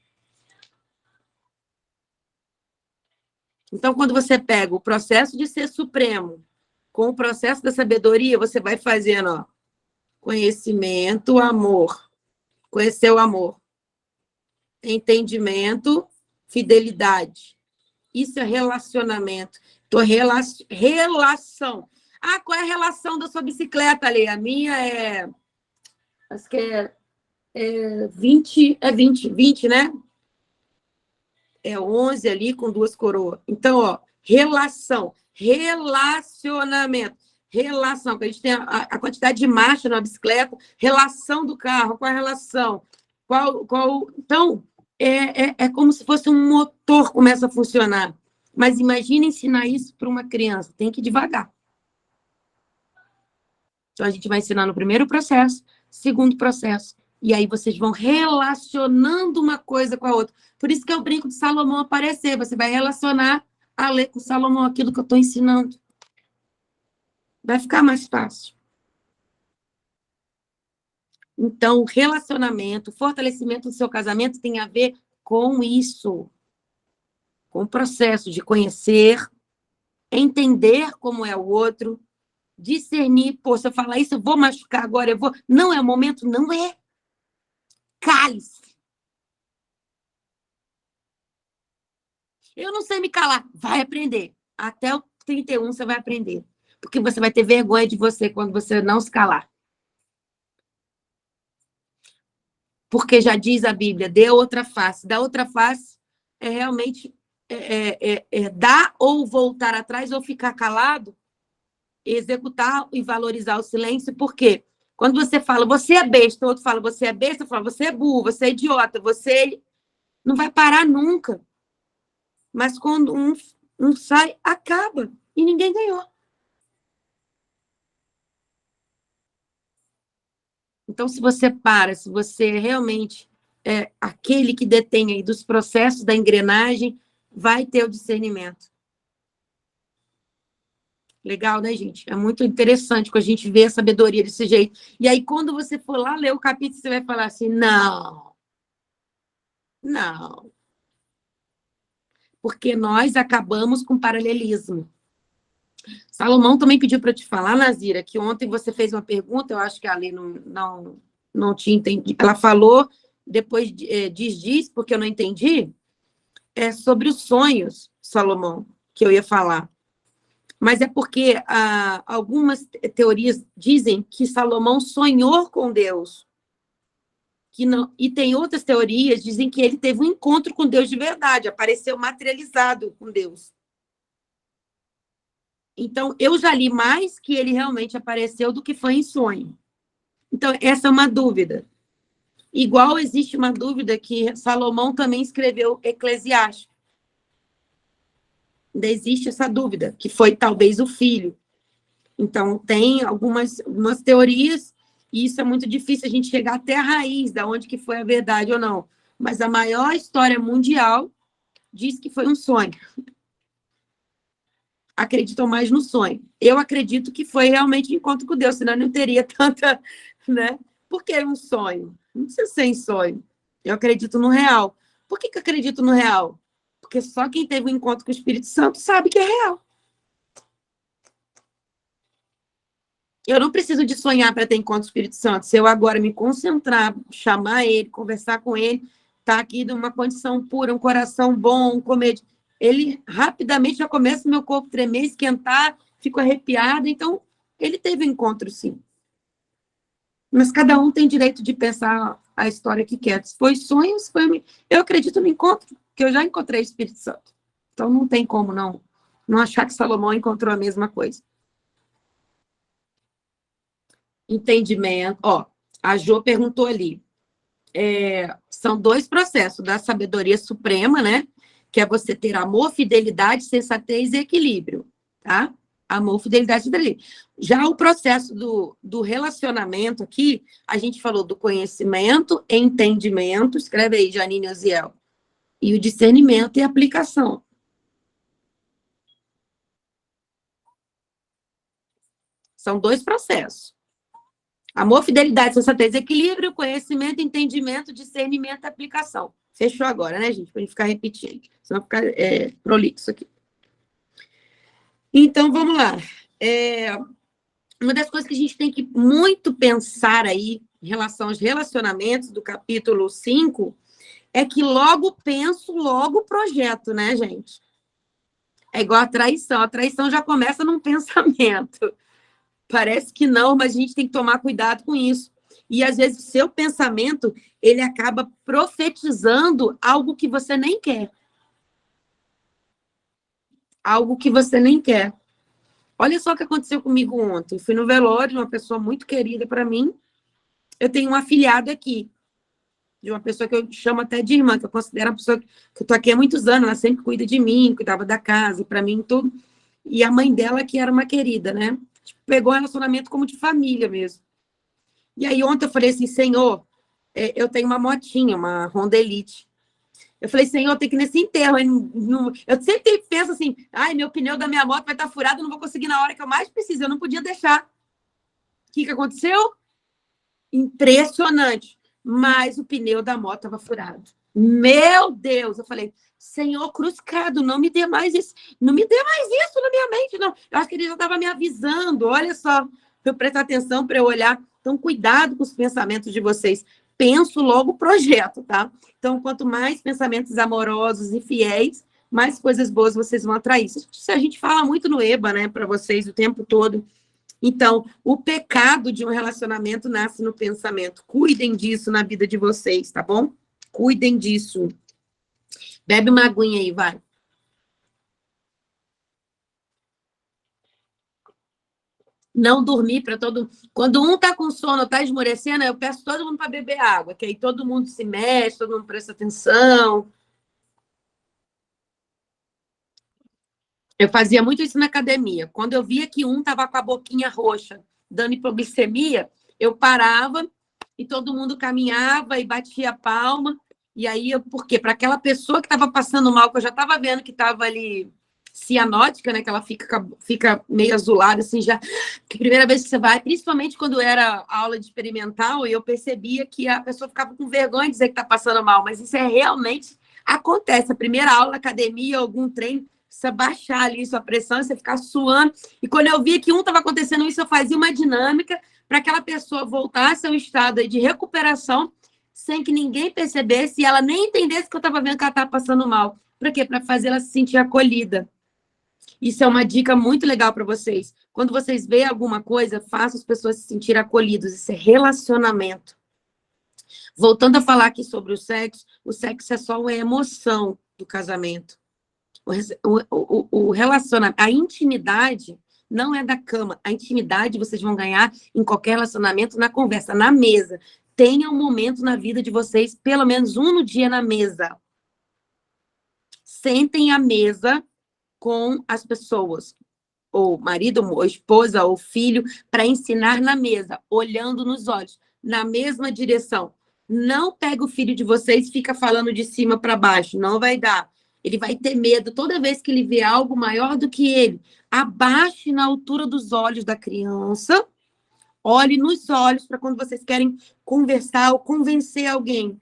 Então, quando você pega o processo de ser supremo com o processo da sabedoria, você vai fazendo, ó, conhecimento, amor. Conhecer o amor. Entendimento, fidelidade. Isso é relacionamento. Então, relação. Ah, qual é a relação da sua bicicleta, ali? A minha é... Acho que é 20, 20, né? É 11 ali com 2 coroas. Então, ó, relação, relacionamento, relação, que a gente tem a quantidade de marcha na bicicleta, relação do carro, qual é a relação? Então, é como se fosse um motor começa a funcionar. Mas imagina ensinar isso para uma criança, tem que ir devagar. Então, a gente vai ensinar no primeiro processo, segundo processo, e aí vocês vão relacionando uma coisa com a outra. Por isso que é o brinco de Salomão aparecer. Você vai relacionar a ler com Salomão aquilo que eu estou ensinando. Vai ficar mais fácil. Então, relacionamento, fortalecimento do seu casamento tem a ver com isso. Com o processo de conhecer, entender como é o outro, discernir. Pô, se eu falar isso, eu vou machucar agora, eu vou... Não é o momento? Não é. Cale-se. Eu não sei me calar. Vai aprender. Até o 31 você vai aprender. Porque você vai ter vergonha de você quando você não se calar. Porque já diz a Bíblia, dê outra face. Da outra face é realmente dar ou voltar atrás ou ficar calado, executar e valorizar o silêncio. Por quê? Quando você fala, você é besta, o outro fala, você é besta, eu falo, você é burro, você é idiota, você não vai parar nunca. Mas quando um sai, acaba. E ninguém ganhou. Então, se você para, se você realmente é aquele que detém aí dos processos da engrenagem, vai ter o discernimento. Legal, né, gente? É muito interessante quando a gente vê a sabedoria desse jeito. E aí, quando você for lá ler o capítulo, você vai falar assim, não. Porque nós acabamos com paralelismo. Salomão também pediu para te falar, Nazira, que ontem você fez uma pergunta, eu acho que a Lê não tinha entendido. Ela falou, depois diz, porque eu não entendi, sobre os sonhos, Salomão, que eu ia falar. Mas é porque algumas teorias dizem que Salomão sonhou com Deus. E tem outras teorias que dizem que ele teve um encontro com Deus de verdade, apareceu materializado com Deus. Então, eu já li mais que ele realmente apareceu do que foi em sonho. Então, essa é uma dúvida. Igual existe uma dúvida que Salomão também escreveu Eclesiástico. Ainda existe essa dúvida, que foi talvez o filho. Então, tem algumas teorias, e isso é muito difícil a gente chegar até a raiz, de onde que foi a verdade ou não. Mas a maior história mundial diz que foi um sonho. Acreditam mais no sonho. Eu acredito que foi realmente encontro com Deus, senão não teria tanta, né? Por que um sonho? Não precisa ser em sonho. Eu acredito no real. Por que eu acredito no real? Porque só quem teve um encontro com o Espírito Santo sabe que é real. Eu não preciso de sonhar para ter encontro com o Espírito Santo. Se eu agora me concentrar, chamar ele, conversar com ele, tá aqui numa condição pura, um coração bom, comer... Ele rapidamente já começa o meu corpo tremer, esquentar, fico arrepiada. Então, ele teve um encontro, sim. Mas cada um tem direito de pensar a história que quer. Se foi sonhos, eu acredito no encontro, que eu já encontrei o Espírito Santo. Então não tem como não achar que Salomão encontrou a mesma coisa. Entendimento. Ó, a Jo perguntou ali. São 2 processos da sabedoria suprema, né? Que é você ter amor, fidelidade, sensatez e equilíbrio, tá? Amor, fidelidade e equilíbrio. Já o processo do relacionamento aqui, a gente falou do conhecimento, entendimento, escreve aí, Janine Oziel, e o discernimento e aplicação. São 2 processos. Amor, fidelidade, sensatez, equilíbrio, conhecimento, entendimento, discernimento e aplicação. Fechou agora, né, gente? Para a gente ficar repetindo. Senão ficar prolixo aqui. Então, vamos lá. Uma das coisas que a gente tem que muito pensar aí em relação aos relacionamentos do capítulo 5 é que logo penso, logo projeto, né, gente? É igual a traição. A traição já começa num pensamento. Parece que não, mas a gente tem que tomar cuidado com isso. E, às vezes, o seu pensamento, ele acaba profetizando algo que você nem quer. Algo que você nem quer. Olha só o que aconteceu comigo ontem. Eu fui no velório de uma pessoa muito querida para mim. Eu tenho um afilhado aqui, de uma pessoa que eu chamo até de irmã, que eu considero uma pessoa que eu tô aqui há muitos anos, ela sempre cuida de mim, cuidava da casa, para mim, tudo. E a mãe dela, que era uma querida, né? Pegou um relacionamento como de família mesmo. E aí ontem eu falei assim, Senhor, eu tenho uma motinha, uma Honda Elite. Eu falei, Senhor, tem que ir nesse enterro. Eu sempre penso assim, ai, meu pneu da minha moto vai estar furado, eu não vou conseguir na hora que eu mais preciso, eu não podia deixar. O que aconteceu? Impressionante. Mas o pneu da moto estava furado. Meu Deus! Eu falei, Senhor, cruzado, não me dê mais isso. Não me dê mais isso na minha mente, não. Eu acho que ele já estava me avisando. Olha só, para eu prestar atenção, para eu olhar. Então, cuidado com os pensamentos de vocês. Penso logo o projeto, tá? Então, quanto mais pensamentos amorosos e fiéis, mais coisas boas vocês vão atrair. Isso a gente fala muito no EBA, né, para vocês o tempo todo. Então, o pecado de um relacionamento nasce no pensamento. Cuidem disso na vida de vocês, tá bom? Cuidem disso. Bebe uma aguinha aí, vai. Não dormir para todo... Quando um tá com sono, tá esmorecendo, eu peço todo mundo para beber água, que aí todo mundo se mexe, todo mundo presta atenção. Eu fazia muito isso na academia. Quando eu via que um tava com a boquinha roxa, dando hipoglicemia, eu parava e todo mundo caminhava e batia a palma. E aí, por quê? Para aquela pessoa que estava passando mal, que eu já estava vendo que estava ali cianótica, né? Que ela fica meio azulada, assim, já. Que a primeira vez que você vai, principalmente quando era aula de experimental, e eu percebia que a pessoa ficava com vergonha de dizer que está passando mal, mas isso realmente acontece. A primeira aula, academia, algum treino, precisa baixar ali sua pressão, você ficar suando. E quando eu via que estava acontecendo isso, eu fazia uma dinâmica para aquela pessoa voltasse ao estado de recuperação, sem que ninguém percebesse e ela nem entendesse que eu estava vendo que ela estava passando mal. Para quê? Para fazer ela se sentir acolhida. Isso é uma dica muito legal para vocês. Quando vocês veem alguma coisa, faça as pessoas se sentirem acolhidas. Isso é relacionamento. Voltando a falar aqui sobre o sexo é só uma emoção do casamento. O relacionamento, a intimidade não é da cama. A intimidade vocês vão ganhar em qualquer relacionamento, na conversa, na mesa. Tenha um momento na vida de vocês, pelo menos um no dia na mesa. Sentem à mesa com as pessoas, ou marido, ou esposa, ou filho, para ensinar na mesa, olhando nos olhos, na mesma direção. Não pega o filho de vocês e fica falando de cima para baixo, não vai dar. Ele vai ter medo toda vez que ele vê algo maior do que ele. Abaixe na altura dos olhos da criança, olhe nos olhos para quando vocês querem conversar ou convencer alguém.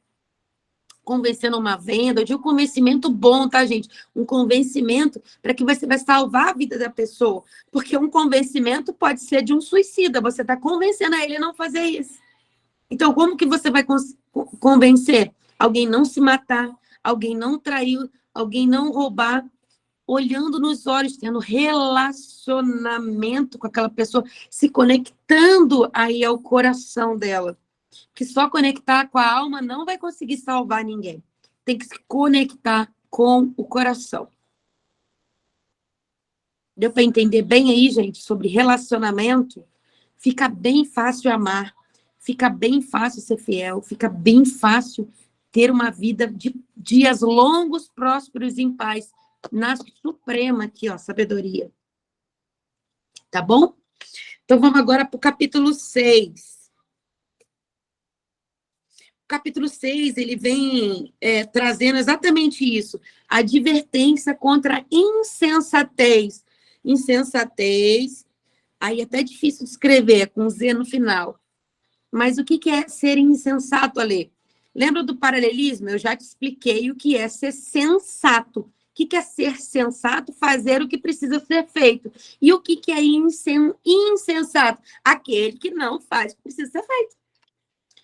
Convencer numa venda, eu digo convencimento bom, tá, gente? Um convencimento para que você vai salvar a vida da pessoa. Porque um convencimento pode ser de um suicida, você está convencendo a ele a não fazer isso. Então, como que você vai convencer? Alguém não se matar, alguém não trair, alguém não roubar, olhando nos olhos, tendo relacionamento com aquela pessoa, se conectando aí ao coração dela. que só conectar com a alma não vai conseguir salvar ninguém. Tem que se conectar com o coração. Deu para entender bem aí, gente, sobre relacionamento? Fica bem fácil amar, fica bem fácil ser fiel, fica bem fácil ter uma vida de dias longos, prósperos e em paz. Na suprema aqui, ó, sabedoria. Tá bom? Então, vamos agora para o capítulo 6. O capítulo 6, ele vem trazendo exatamente isso. Advertência contra a insensatez. Insensatez, aí é até difícil de escrever, com Z no final. Mas o que é ser insensato, Alê? Lembra do paralelismo? Eu já te expliquei o que é ser sensato. O que é ser sensato? Fazer o que precisa ser feito. E o que é insensato? Aquele que não faz o que precisa ser feito.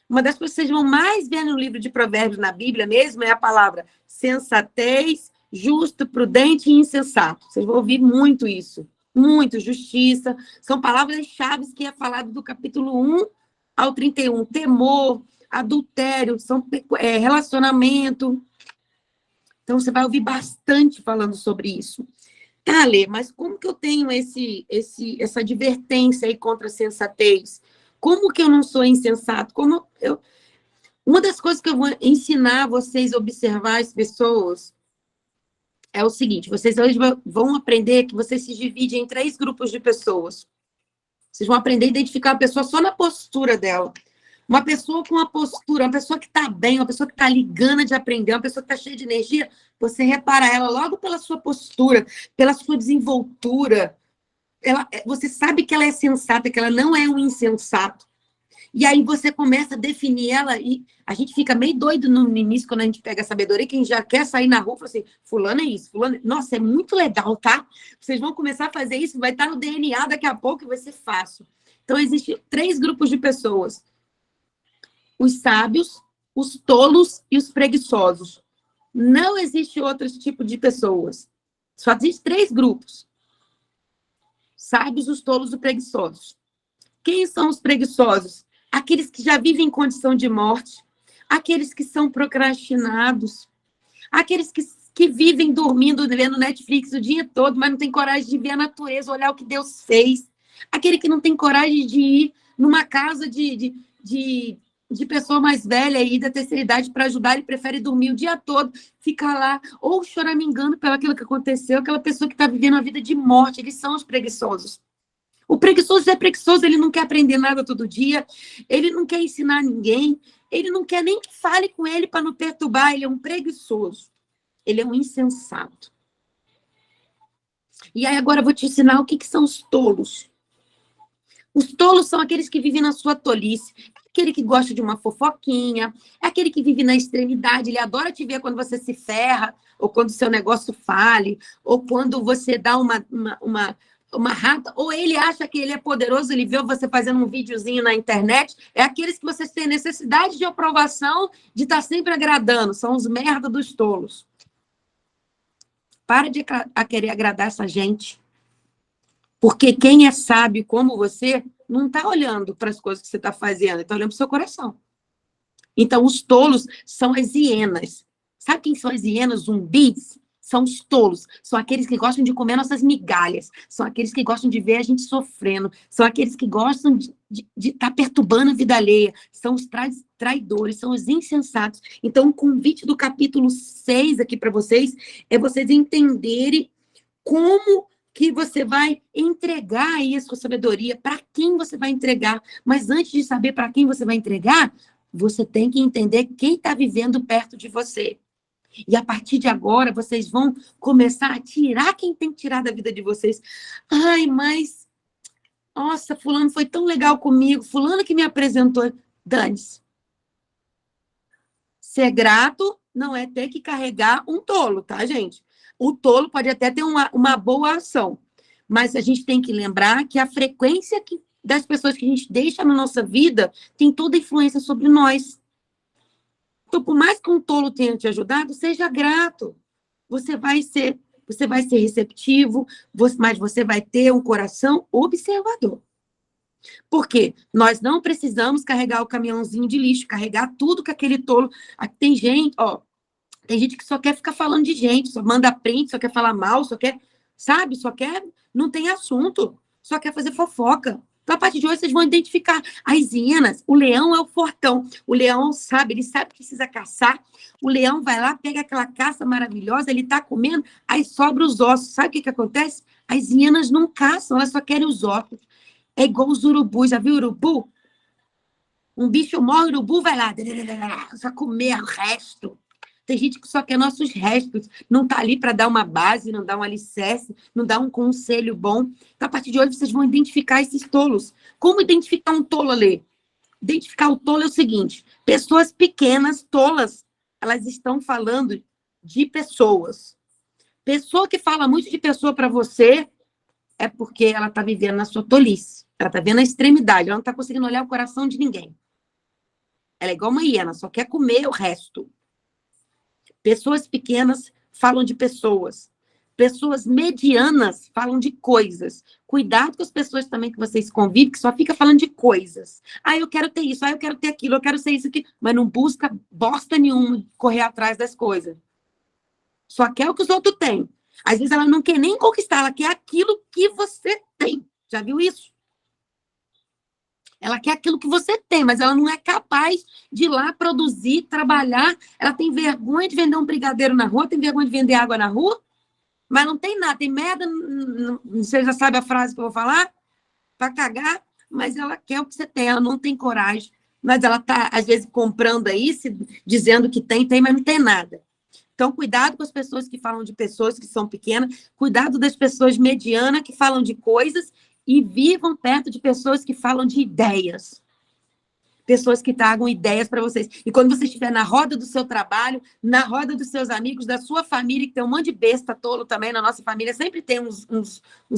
Uma das coisas que vocês vão mais ver no livro de Provérbios, na Bíblia mesmo, é a palavra sensatez, justo, prudente e insensato. Vocês vão ouvir muito isso. Muito, justiça. São palavras-chave que é falado do capítulo 1 ao 31. Temor, adultério, relacionamento. Então, você vai ouvir bastante falando sobre isso. Tá, Lê, mas como que eu tenho essa advertência aí contra a sensatez? Como que eu não sou insensato? Uma das coisas que eu vou ensinar vocês a observar as pessoas é o seguinte: vocês hoje vão aprender que vocês se dividem em 3 grupos de pessoas. Vocês vão aprender a identificar a pessoa só na postura dela. Uma pessoa com uma postura, uma pessoa que está bem, uma pessoa que está ligando de aprender, uma pessoa que está cheia de energia, você repara ela logo pela sua postura, pela sua desenvoltura. Você sabe que ela é sensata, que ela não é um insensato. E aí você começa a definir ela, e a gente fica meio doido no início, quando a gente pega a sabedoria, quem já quer sair na rua, fala assim, fulano é isso, fulano... Nossa, é muito legal, tá? Vocês vão começar a fazer isso, vai estar no DNA daqui a pouco e vai ser fácil. Então, existem 3 grupos de pessoas. Os sábios, os tolos e os preguiçosos. Não existe outro tipo de pessoas. Só existem 3 grupos. Sábios, os tolos e os preguiçosos. Quem são os preguiçosos? Aqueles que já vivem em condição de morte, aqueles que são procrastinados, aqueles que vivem dormindo, vendo Netflix o dia todo, mas não tem coragem de ver a natureza, olhar o que Deus fez, aquele que não tem coragem de ir numa casa de pessoa mais velha aí, da terceira idade, para ajudar, ele prefere dormir o dia todo, ficar lá, ou choramingando pelo aquilo que aconteceu, aquela pessoa que está vivendo uma vida de morte. Eles são os preguiçosos. O preguiçoso é preguiçoso, ele não quer aprender nada todo dia, ele não quer ensinar ninguém, ele não quer nem que fale com ele para não perturbar, ele é um preguiçoso, ele é um insensato. E aí agora eu vou te ensinar o que são os tolos. Os tolos são aqueles que vivem na sua tolice, aquele que gosta de uma fofoquinha, é aquele que vive na extremidade, ele adora te ver quando você se ferra, ou quando o seu negócio fale, ou quando você dá uma rata, ou ele acha que ele é poderoso, ele vê você fazendo um videozinho na internet, é aqueles que vocês têm necessidade de aprovação, de estar sempre agradando, são os merda dos tolos. Para de querer agradar essa gente, porque quem é sábio como você, não está olhando para as coisas que você está fazendo, está olhando para o seu coração. Então, os tolos são as hienas. Sabe quem são as hienas zumbis? São os tolos, são aqueles que gostam de comer nossas migalhas, são aqueles que gostam de ver a gente sofrendo, são aqueles que gostam de estar perturbando a vida alheia, são os traidores, são os insensatos. Então, o convite do capítulo 6 aqui para vocês é vocês entenderem como que você vai entregar aí a sua sabedoria, para quem você vai entregar. Mas antes de saber para quem você vai entregar, você tem que entender quem está vivendo perto de você. E a partir de agora, vocês vão começar a tirar quem tem que tirar da vida de vocês. Ai, mas... Nossa, fulano foi tão legal comigo. Fulano que me apresentou. Dane-se. Ser grato não é ter que carregar um tolo, tá, gente? O tolo pode até ter uma boa ação. Mas a gente tem que lembrar que a frequência das pessoas que a gente deixa na nossa vida tem toda a influência sobre nós. Então, por mais que um tolo tenha te ajudado, seja grato. Você vai ser receptivo, mas você vai ter um coração observador. Por quê? Nós não precisamos carregar o caminhãozinho de lixo, carregar tudo que aquele tolo... Tem gente, ó, tem gente que só quer ficar falando de gente, só manda print, só quer falar mal, só quer, sabe? Só quer, não tem assunto, só quer fazer fofoca. Então, a partir de hoje, vocês vão identificar as hienas. O leão é o fortão. O leão sabe, ele sabe que precisa caçar. O leão vai lá, pega aquela caça maravilhosa, ele tá comendo, aí sobra os ossos. Sabe o que acontece? As hienas não caçam, elas só querem os ossos. É igual os urubus. Já viu urubu? Um bicho morre, o urubu vai lá, só comer o resto. Tem gente que só quer nossos restos, não está ali para dar uma base, não dá um alicerce, não dá um conselho bom. Então, a partir de hoje, vocês vão identificar esses tolos. Como identificar um tolo, Alê? Identificar o tolo é o seguinte: pessoas pequenas, tolas, elas estão falando de pessoas. Pessoa que fala muito de pessoa para você é porque ela está vivendo na sua tolice. Ela está vendo a extremidade, ela não está conseguindo olhar o coração de ninguém. Ela é igual uma hiena, só quer comer o resto. Pessoas pequenas falam de pessoas. Pessoas medianas falam de coisas. Cuidado com as pessoas também que vocês convivem, que só fica falando de coisas. Ah, eu quero ter isso, ah, eu quero ter aquilo, eu quero ser isso aqui. Mas não busca bosta nenhuma correr atrás das coisas. Só quer o que os outros têm. Às vezes ela não quer nem conquistar, ela quer aquilo que você tem. Já viu isso? Ela quer aquilo que você tem, mas ela não é capaz de ir lá produzir, trabalhar. Ela tem vergonha de vender um brigadeiro na rua, tem vergonha de vender água na rua, mas não tem nada, tem merda, você já sabe a frase que eu vou falar? Para cagar, mas ela quer o que você tem, ela não tem coragem. Mas ela está, às vezes, comprando aí, dizendo que tem, mas não tem nada. Então, cuidado com as pessoas que falam de pessoas que são pequenas, cuidado das pessoas medianas que falam de coisas e vivam perto de pessoas que falam de ideias. Pessoas que tragam ideias para vocês. E quando você estiver na roda do seu trabalho, na roda dos seus amigos, da sua família, que tem um monte de besta tolo também na nossa família, sempre tem uns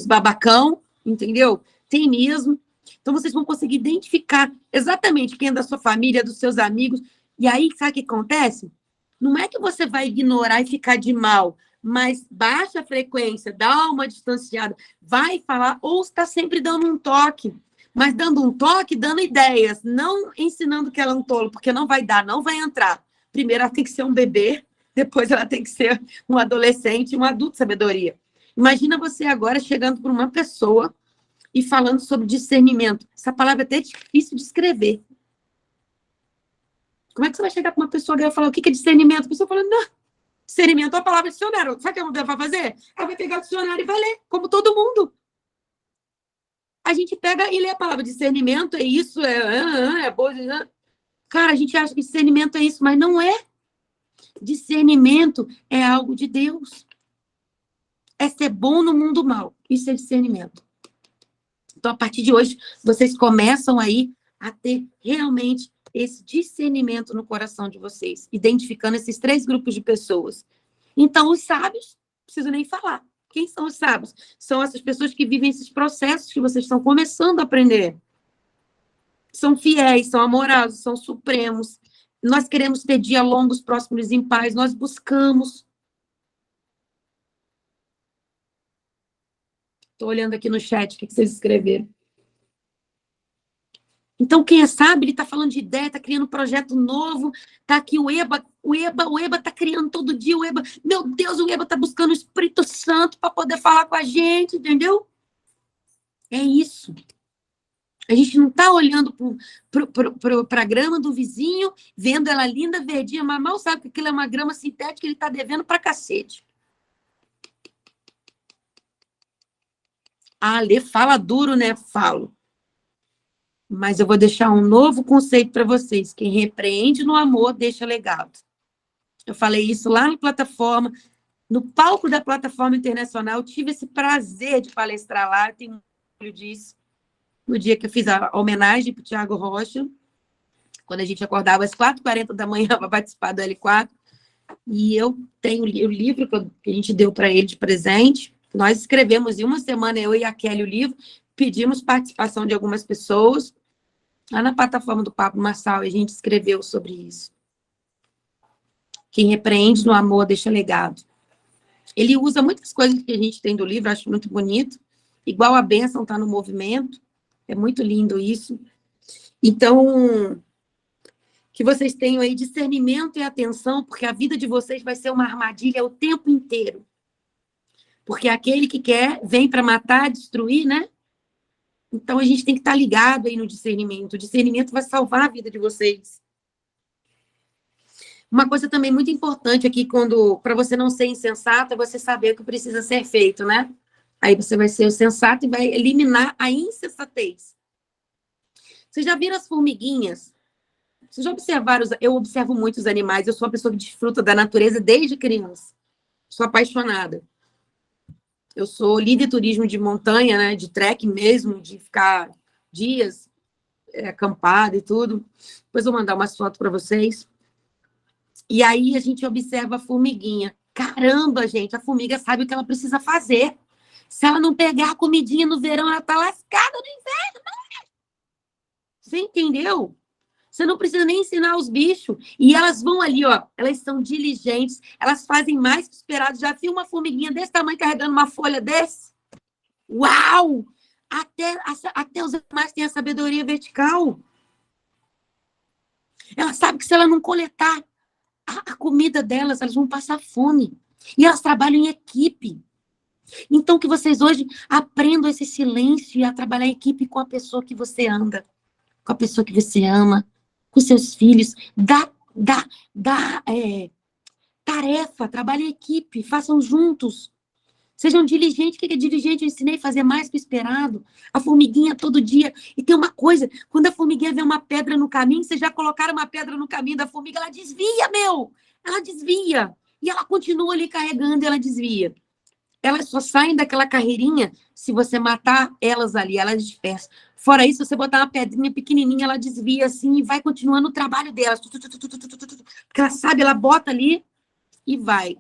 babacão, entendeu? Tem mesmo. Então, vocês vão conseguir identificar exatamente quem é da sua família, dos seus amigos. E aí, sabe o que acontece? Não é que você vai ignorar e ficar de mal, mas baixa a frequência, dá uma distanciada, vai falar, ou está sempre dando um toque, mas dando um toque, dando ideias, não ensinando que ela é um tolo, porque não vai dar, não vai entrar. Primeiro ela tem que ser um bebê, depois ela tem que ser um adolescente, um adulto de sabedoria. Imagina você agora chegando por uma pessoa e falando sobre discernimento. Essa palavra é até difícil de escrever. Como é que você vai chegar para uma pessoa e vai falar o que é discernimento? A pessoa falando, não. Discernimento é a palavra dicionário. Sabe o que a mulher vai fazer? Ela vai pegar o dicionário e vai ler, como todo mundo. A gente pega e lê a palavra discernimento, é isso, é boa. Cara, a gente acha que discernimento é isso, mas não é. Discernimento é algo de Deus. É ser bom no mundo mal. Isso é discernimento. Então, a partir de hoje, vocês começam aí a ter realmente esse discernimento no coração de vocês, identificando esses 3 grupos de pessoas. Então, os sábios, não preciso nem falar. Quem são os sábios? São essas pessoas que vivem esses processos que vocês estão começando a aprender. São fiéis, são amorosos, são supremos. Nós queremos ter dias longos, próximos em paz, nós buscamos. Estou olhando aqui no chat o que vocês escreveram. Então, quem é sábio, ele está falando de ideia, está criando um projeto novo, está aqui o Eba está criando todo dia, meu Deus, o Eba está buscando o Espírito Santo para poder falar com a gente, entendeu? É isso. A gente não está olhando para a grama do vizinho, vendo ela linda, verdinha, mas mal sabe que aquilo é uma grama sintética, ele está devendo para cacete. Ah, Lê fala duro, né? Falo. Mas eu vou deixar um novo conceito para vocês. Quem repreende no amor, deixa legado. Eu falei isso lá na plataforma, no palco da plataforma internacional. Eu tive esse prazer de palestrar lá, eu tenho orgulho disso. No dia que eu fiz a homenagem para o Tiago Rocha, quando a gente acordava às 4h40 da manhã para participar do L4. E eu tenho o livro que a gente deu para ele de presente. Nós escrevemos em uma semana, eu e a Kelly, o livro. Pedimos participação de algumas pessoas. Lá na plataforma do Papo Marçal, a gente escreveu sobre isso. Quem repreende no amor, deixa legado. Ele usa muitas coisas que a gente tem do livro, acho muito bonito. Igual a bênção está no movimento. É muito lindo isso. Então, que vocês tenham aí discernimento e atenção, porque a vida de vocês vai ser uma armadilha o tempo inteiro. Porque aquele que quer vem para matar, destruir, né? Então, a gente tem que estar ligado aí no discernimento. O discernimento vai salvar a vida de vocês. Uma coisa também muito importante aqui, para você não ser insensato, é você saber o que precisa ser feito, né? Aí você vai ser o sensato e vai eliminar a insensatez. Vocês já viram as formiguinhas? Vocês já observaram? Eu observo muitos animais. Eu sou uma pessoa que desfruta da natureza desde criança. Sou apaixonada. Eu sou líder de turismo de montanha, né? De trekking mesmo, de ficar dias acampada e tudo. Depois eu vou mandar umas fotos para vocês. E aí a gente observa a formiguinha. Caramba, gente, a formiga sabe o que ela precisa fazer. Se ela não pegar a comidinha no verão, ela tá lascada no inverno. Você entendeu? Você não precisa nem ensinar os bichos. E elas vão ali, ó. Elas são diligentes. Elas fazem mais que o esperado. Já viu uma formiguinha desse tamanho carregando uma folha desse? Uau! Até os animais têm a sabedoria vertical. Ela sabe que se ela não coletar a comida delas, elas vão passar fome. E elas trabalham em equipe. Então, que vocês hoje aprendam esse silêncio e a trabalhar em equipe com a pessoa que você anda, com a pessoa que você ama, com seus filhos. Dá tarefa, trabalhem em equipe, façam juntos. Sejam diligentes. O que é diligente? Eu ensinei a fazer mais que o esperado. A formiguinha todo dia. E tem uma coisa, quando a formiguinha vê uma pedra no caminho, vocês já colocaram uma pedra no caminho da formiga, ela desvia, meu! Ela desvia. E ela continua ali carregando e ela desvia. Elas só saem daquela carreirinha se você matar elas ali, elas dispersam. Fora isso, se você botar uma pedrinha pequenininha, ela desvia assim e vai continuando o trabalho delas. Porque ela sabe, ela bota ali e vai.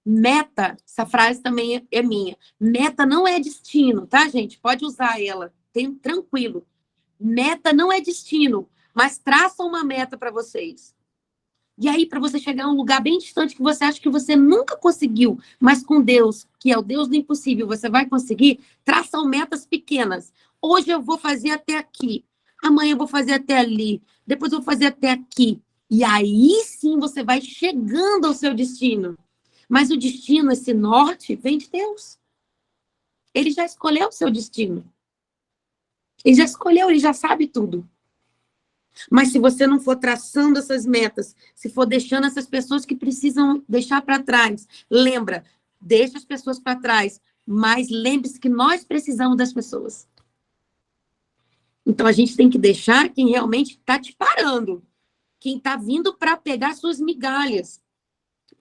Meta, essa frase também é minha. Meta não é destino, tá, gente? Pode usar ela, tranquilo. Meta não é destino, mas traça uma meta para vocês. E aí, para você chegar a um lugar bem distante que você acha que você nunca conseguiu, mas com Deus, que é o Deus do impossível, você vai conseguir, traçam metas pequenas. Hoje eu vou fazer até aqui, amanhã eu vou fazer até ali, depois eu vou fazer até aqui. E aí sim você vai chegando ao seu destino. Mas o destino, esse norte, vem de Deus. Ele já escolheu o seu destino. Ele já escolheu, ele já sabe tudo. Mas se você não for traçando essas metas, se for deixando essas pessoas que precisam deixar para trás, lembra, deixa as pessoas para trás, mas lembre-se que nós precisamos das pessoas. Então, a gente tem que deixar quem realmente está te parando, quem está vindo para pegar suas migalhas.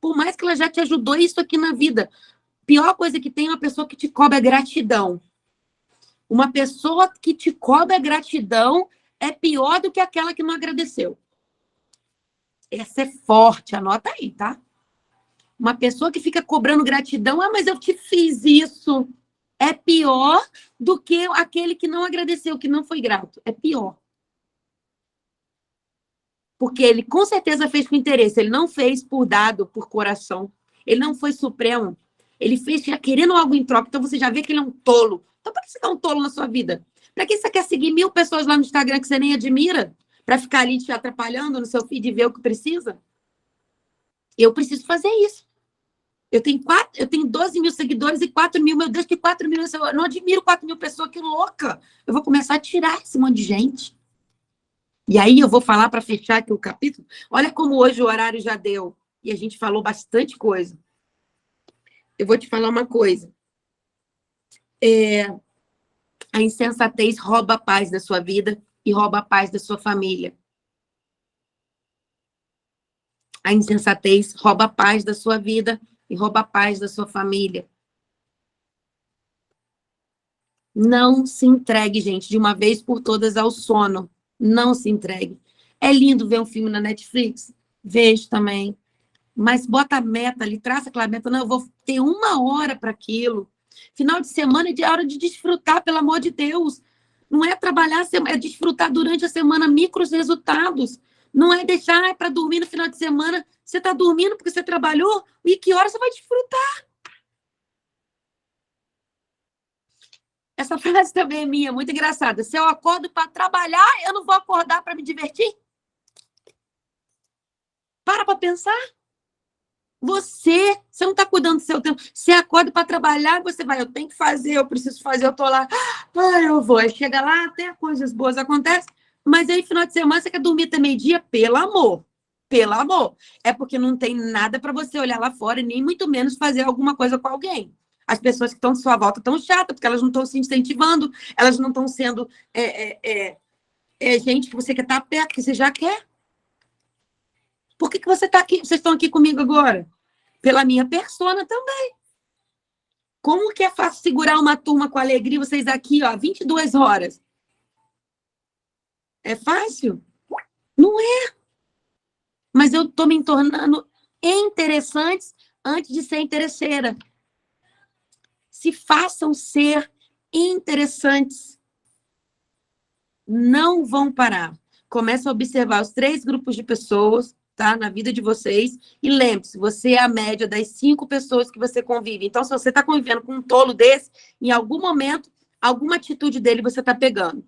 Por mais que ela já te ajudou isso aqui na vida. Pior coisa que tem é uma pessoa que te cobra gratidão. Uma pessoa que te cobra gratidão é pior do que aquela que não agradeceu. Essa é forte, anota aí, tá? Uma pessoa que fica cobrando gratidão, mas eu te fiz isso. É pior do que aquele que não agradeceu, que não foi grato. É pior. Porque ele com certeza fez com interesse. Ele não fez por dado, por coração. Ele não foi supremo. Ele fez já querendo algo em troca. Então você já vê que ele é um tolo. Então para que você quer um tolo na sua vida? Para que você quer seguir 1000 pessoas lá no Instagram que você nem admira? Para ficar ali te atrapalhando no seu feed e ver o que precisa? Eu preciso fazer isso. Eu tenho 12 mil seguidores e 4 mil. Meu Deus, que 4 mil? Eu não admiro 4 mil pessoas, que louca. Eu vou começar a tirar esse monte de gente. E aí eu vou falar para fechar aqui o capítulo. Olha como hoje o horário já deu. E a gente falou bastante coisa. Eu vou te falar uma coisa. A insensatez rouba a paz da sua vida e rouba a paz da sua família. A insensatez rouba a paz da sua vida e rouba a paz da sua família. Não se entregue, gente, de uma vez por todas ao sono. Não se entregue. É lindo ver um filme na Netflix? Vejo também. Mas bota a meta ali, traça aquela meta. Não, eu vou ter 1 hora para aquilo. Final de semana é hora de desfrutar, pelo amor de Deus. Não é trabalhar, é desfrutar durante a semana micros resultados. Não é deixar para dormir no final de semana. Você está dormindo porque você trabalhou? E que hora você vai desfrutar? Essa frase também é minha, muito engraçada. Se eu acordo para trabalhar, eu não vou acordar para me divertir? Para pensar. Você não está cuidando do seu tempo. Você acorda para trabalhar, você vai, eu tenho que fazer, eu preciso fazer, eu tô lá, eu vou. Aí chega lá, até coisas boas acontecem, mas aí final de semana você quer dormir até meio-dia, pelo amor. Pelo amor. É porque não tem nada para você olhar lá fora e nem muito menos fazer alguma coisa com alguém. As pessoas que estão à sua volta estão chatas, porque elas não estão se incentivando, elas não estão sendo gente que você quer estar perto, que você já quer. Por que você está aqui? Vocês estão aqui comigo agora? Pela minha persona também. Como que é fácil segurar uma turma com alegria, vocês aqui, ó, 22 horas? É fácil? Não é. Mas eu estou me tornando interessantes antes de ser interesseira. Se façam ser interessantes. Não vão parar. Começa a observar os 3 grupos de pessoas, tá, na vida de vocês. E lembre-se, você é a média das 5 pessoas que você convive. Então, se você está convivendo com um tolo desse, em algum momento, alguma atitude dele você está pegando.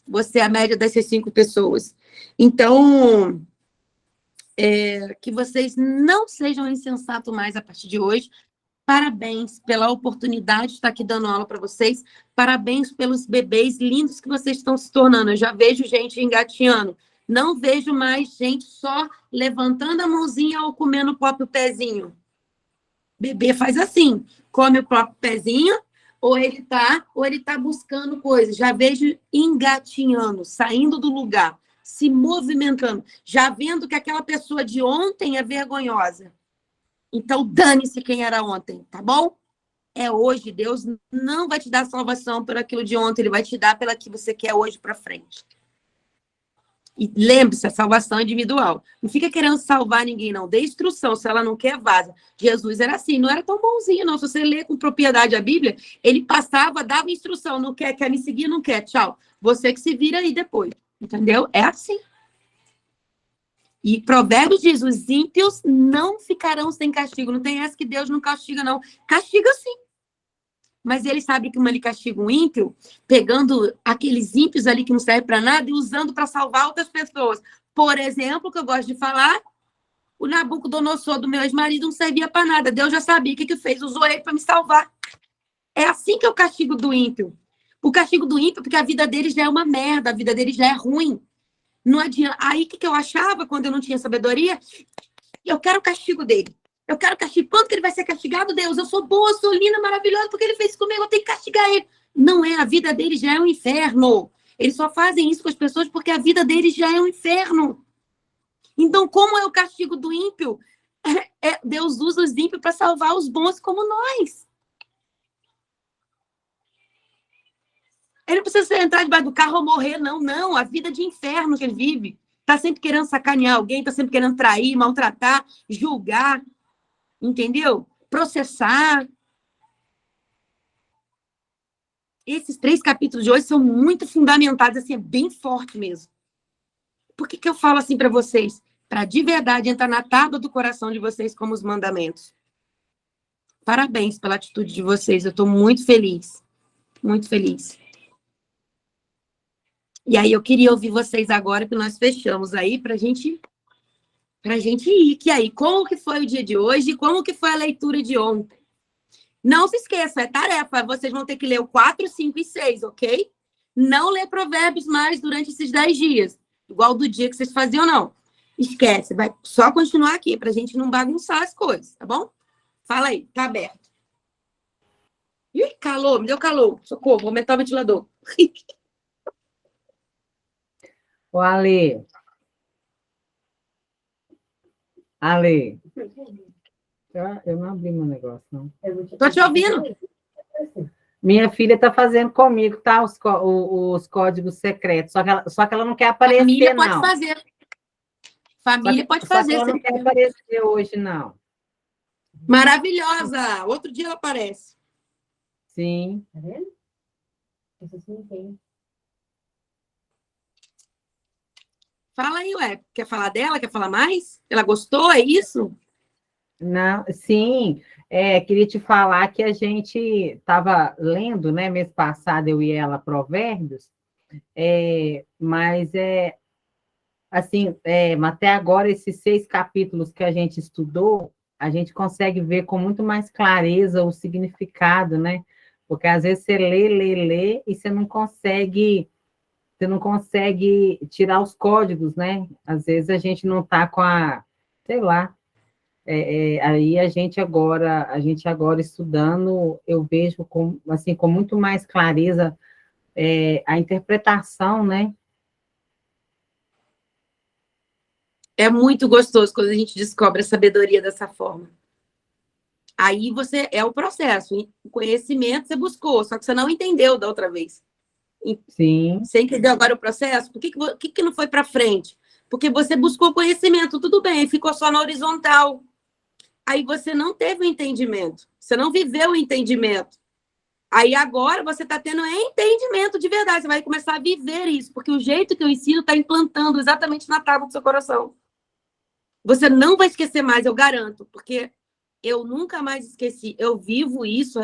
Você é a média dessas 5 pessoas. Então, que vocês não sejam insensatos mais a partir de hoje. Parabéns pela oportunidade de estar aqui dando aula para vocês. Parabéns pelos bebês lindos que vocês estão se tornando. Eu já vejo gente engatinhando. Não vejo mais gente só levantando a mãozinha ou comendo o próprio pezinho. Bebê faz assim, come o próprio pezinho, ou ele tá buscando coisas. Já vejo engatinhando, saindo do lugar, se movimentando, já vendo que aquela pessoa de ontem é vergonhosa. Então, dane-se quem era ontem, tá bom? É hoje. Deus não vai te dar salvação por aquilo de ontem, Ele vai te dar pela que você quer hoje para frente. E lembre-se, a salvação é individual. Não fica querendo salvar ninguém, não. Dê instrução. Se ela não quer, vaza. Jesus era assim, não era tão bonzinho, não. Se você ler com propriedade a Bíblia, ele passava, dava instrução. Não quer me seguir, não quer. Tchau. Você que se vira aí depois. Entendeu? É assim. E Provérbios diz, os ímpios não ficarão sem castigo. Não tem essa que Deus não castiga, não. Castiga sim. Mas ele sabe que ele castiga um ímpio, pegando aqueles ímpios ali que não servem para nada e usando para salvar outras pessoas. Por exemplo, que eu gosto de falar, o Nabucodonosor do meu ex-marido não servia para nada. Deus já sabia o que fez, usou ele para me salvar. É assim que é o castigo do ímpio. O castigo do ímpio, porque a vida dele já é uma merda, a vida dele já é ruim. Não adianta. Aí, o que eu achava quando eu não tinha sabedoria? Eu quero o castigo dele. Eu quero castigo. Quanto que ele vai ser castigado, Deus? Eu sou boa, sou linda, maravilhosa, porque ele fez isso comigo, eu tenho que castigar ele. Não é, a vida dele já é um inferno. Eles só fazem isso com as pessoas porque a vida deles já é um inferno. Então, como é o castigo do ímpio? Deus usa os ímpios para salvar os bons como nós. Ele não precisa entrar debaixo do carro ou morrer, não, não. A vida de inferno que ele vive. Está sempre querendo sacanear alguém, está sempre querendo trair, maltratar, julgar, entendeu? Processar. Esses 3 capítulos de hoje são muito fundamentados, assim, é bem forte mesmo. Por que eu falo assim para vocês? Para de verdade entrar na tábua do coração de vocês como os mandamentos. Parabéns pela atitude de vocês, eu estou muito feliz. Muito feliz. E aí eu queria ouvir vocês agora, que nós fechamos aí, para a gente ir. Que aí, como que foi o dia de hoje e como que foi a leitura de ontem? Não se esqueça, é tarefa. Vocês vão ter que ler o 4, 5 e 6, ok? Não ler provérbios mais durante esses 10 dias. Igual do dia que vocês faziam, não. Esquece, vai só continuar aqui, para a gente não bagunçar as coisas, tá bom? Fala aí, tá aberto. Ih, calor, me deu calor. Socorro, vou aumentar o ventilador. O Ale. Eu não abri meu negócio, não. Tô te ouvindo. Minha filha está fazendo comigo, tá? Os códigos secretos. Só que ela não quer aparecer, Família não. pode fazer. Família pode fazer. Ela não quer aparecer hoje, não. Maravilhosa! Outro dia ela aparece. Sim. Tá vendo? Essa sim tem. Fala aí, ué. Quer falar dela? Quer falar mais? Ela gostou? É isso? Não, sim. Queria te falar que a gente estava lendo, né, mês passado, eu e ela, Provérbios, mas assim, até agora, esses 6 capítulos que a gente estudou, a gente consegue ver com muito mais clareza o significado, né? Porque às vezes você lê, e você não consegue tirar os códigos, né? Às vezes a gente não está com sei lá, aí a gente agora estudando, eu vejo assim, com muito mais clareza a interpretação, né? É muito gostoso quando a gente descobre a sabedoria dessa forma. Aí você é o processo. O conhecimento você buscou, só que você não entendeu da outra vez. Sim. Você entendeu agora o processo? Por que não foi para frente? Porque você buscou conhecimento, tudo bem, ficou só na horizontal. Aí você não teve o entendimento, você não viveu o entendimento. Aí agora você está tendo entendimento de verdade, você vai começar a viver isso, porque o jeito que eu ensino está implantando exatamente na tábua do seu coração. Você não vai esquecer mais, eu garanto, porque eu nunca mais esqueci. Eu vivo isso,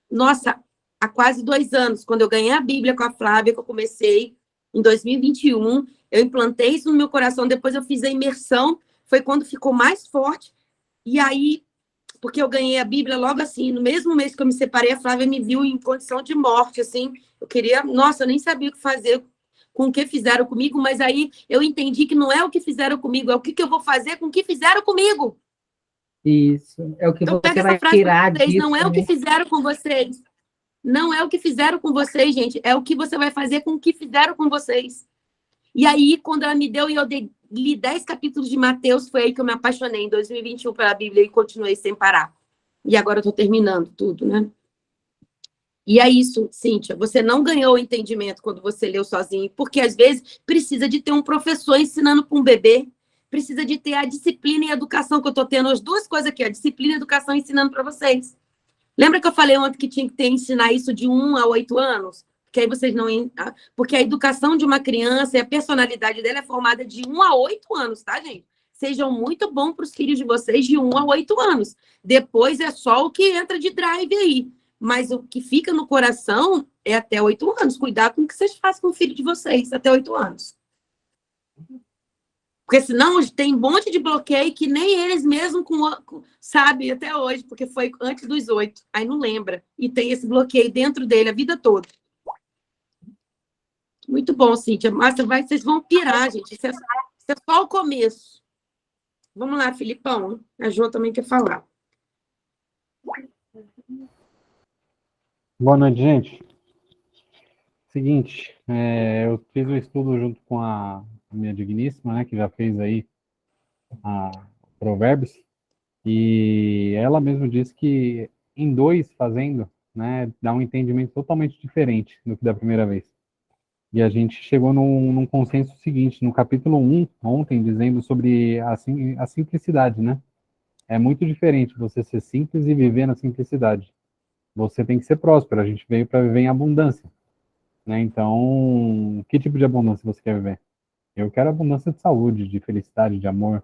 nossa, há quase 2 anos, quando eu ganhei a Bíblia com a Flávia, que eu comecei em 2021, eu implantei isso no meu coração, depois eu fiz a imersão, foi quando ficou mais forte, e aí, porque eu ganhei a Bíblia logo assim, no mesmo mês que eu me separei, a Flávia me viu em condição de morte, assim, eu queria, nossa, eu nem sabia o que fazer com o que fizeram comigo, mas aí eu entendi que não é o que fizeram comigo, é o que eu vou fazer com o que fizeram comigo. Isso, é o que Então, você pega essa vai frase para tirar vocês, disso, não é o que né? fizeram com vocês. Não é o que fizeram com vocês, gente. É o que você vai fazer com o que fizeram com vocês. E aí, quando ela me deu e eu li 10 capítulos de Mateus, foi aí que eu me apaixonei em 2021 pela Bíblia e continuei sem parar. E agora eu estou terminando tudo, né? E é isso, Cíntia. Você não ganhou o entendimento quando você leu sozinho, porque às vezes precisa de ter um professor ensinando para um bebê, precisa de ter a disciplina e a educação que eu estou tendo, as duas coisas aqui, a disciplina e a educação ensinando para vocês. Lembra que eu falei ontem que tinha que ter ensinar isso de 1 a 8 anos? Porque aí vocês não. Porque a educação de uma criança e a personalidade dela é formada de 1 a 8 anos, tá, gente? Sejam muito bons para os filhos de vocês de 1 a 8 anos. Depois é só o que entra de drive aí. Mas o que fica no coração é até 8 anos. Cuidado com o que vocês fazem com o filho de vocês até 8 anos. Porque senão tem um monte de bloqueio que nem eles mesmos sabem até hoje, porque foi antes dos 8. Aí não lembra. E tem esse bloqueio dentro dele a vida toda. Muito bom, Cíntia. Mas vocês vão pirar, gente. Isso é só o começo. Vamos lá, Filipão. A Jo também quer falar. Boa noite, gente. Seguinte, eu fiz o estudo junto com a minha digníssima, né, que já fez aí a Provérbios, e ela mesma disse que em 2 fazendo, né, dá um entendimento totalmente diferente do que da primeira vez. E a gente chegou num consenso seguinte, no capítulo 1, ontem, dizendo sobre a simplicidade, né? É muito diferente você ser simples e viver na simplicidade. Você tem que ser próspero, a gente veio para viver em abundância, né? Então, que tipo de abundância você quer viver? Eu quero abundância de saúde, de felicidade, de amor,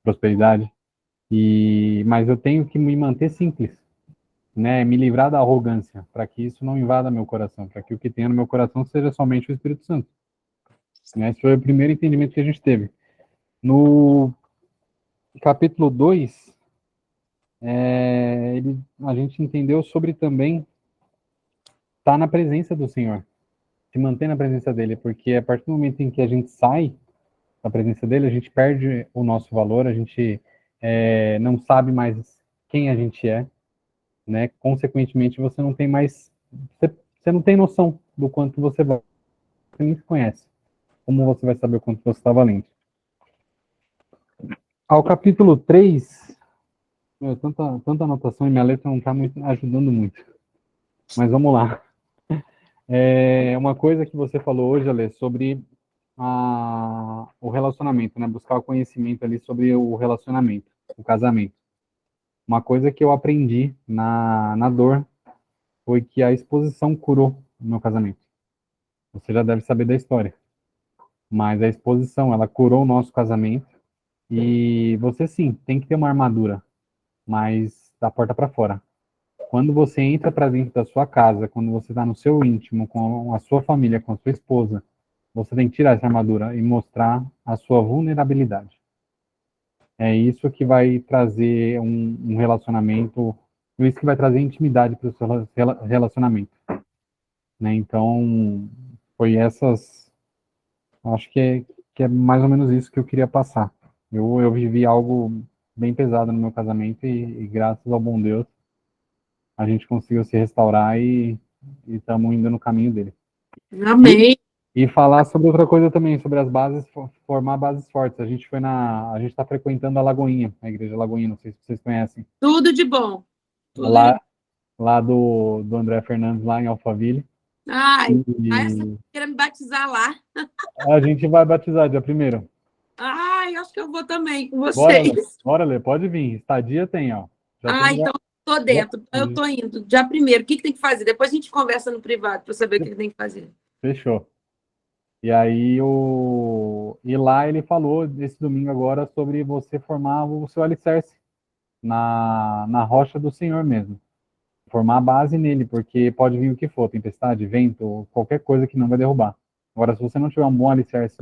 prosperidade. Mas eu tenho que me manter simples, né? Me livrar da arrogância, para que isso não invada meu coração, para que o que tenha no meu coração seja somente o Espírito Santo. Né? Esse foi o primeiro entendimento que a gente teve. No capítulo 2, a gente entendeu sobre também estar na presença do Senhor, se manter na presença dele, porque a partir do momento em que a gente sai da presença dele, a gente perde o nosso valor, a gente não sabe mais quem a gente é, né? Consequentemente, você não tem mais, você não tem noção do quanto você vale, você nem se conhece. Como você vai saber o quanto você está valendo? Ao capítulo 3, tanta anotação e minha letra não está ajudando muito. Mas vamos lá. Uma coisa que você falou hoje, Alê, sobre o relacionamento, né? Buscar o conhecimento ali sobre o relacionamento, o casamento. Uma coisa que eu aprendi na dor foi que a exposição curou o meu casamento. Você já deve saber da história. Mas a exposição, ela curou o nosso casamento. E você, sim, tem que ter uma armadura. Mas da porta para fora. Quando você entra para dentro da sua casa, quando você está no seu íntimo, com a sua família, com a sua esposa, você tem que tirar essa armadura e mostrar a sua vulnerabilidade. É isso que vai trazer um relacionamento, isso que vai trazer intimidade para o seu relacionamento. Né? Então, foi essas. Acho que é mais ou menos isso que eu queria passar. Eu vivi algo bem pesado no meu casamento e graças ao bom Deus, a gente conseguiu se restaurar e estamos indo no caminho dele. Amém. E falar sobre outra coisa também, sobre as bases, formar bases fortes. A gente está frequentando a Lagoinha, a Igreja Lagoinha, não sei se vocês conhecem. Tudo de bom. Tudo Lá, lá do André Fernandes, lá em Alphaville. Ai, E queira me batizar lá. a gente vai batizar dia 1º. Ai, acho que eu vou também com Bora, vocês. bora, Lê, pode vir. Estadia tem, ó. Já Ah, tem então tô dentro. Eu tô indo. Dia 1º. O que tem que fazer? Depois a gente conversa no privado para saber o que tem que fazer. Fechou. E aí, e lá ele falou esse domingo agora sobre você formar o seu alicerce na rocha do Senhor mesmo. Formar a base nele, porque pode vir o que for, tempestade, vento, qualquer coisa que não vai derrubar. Agora, se você não tiver um bom alicerce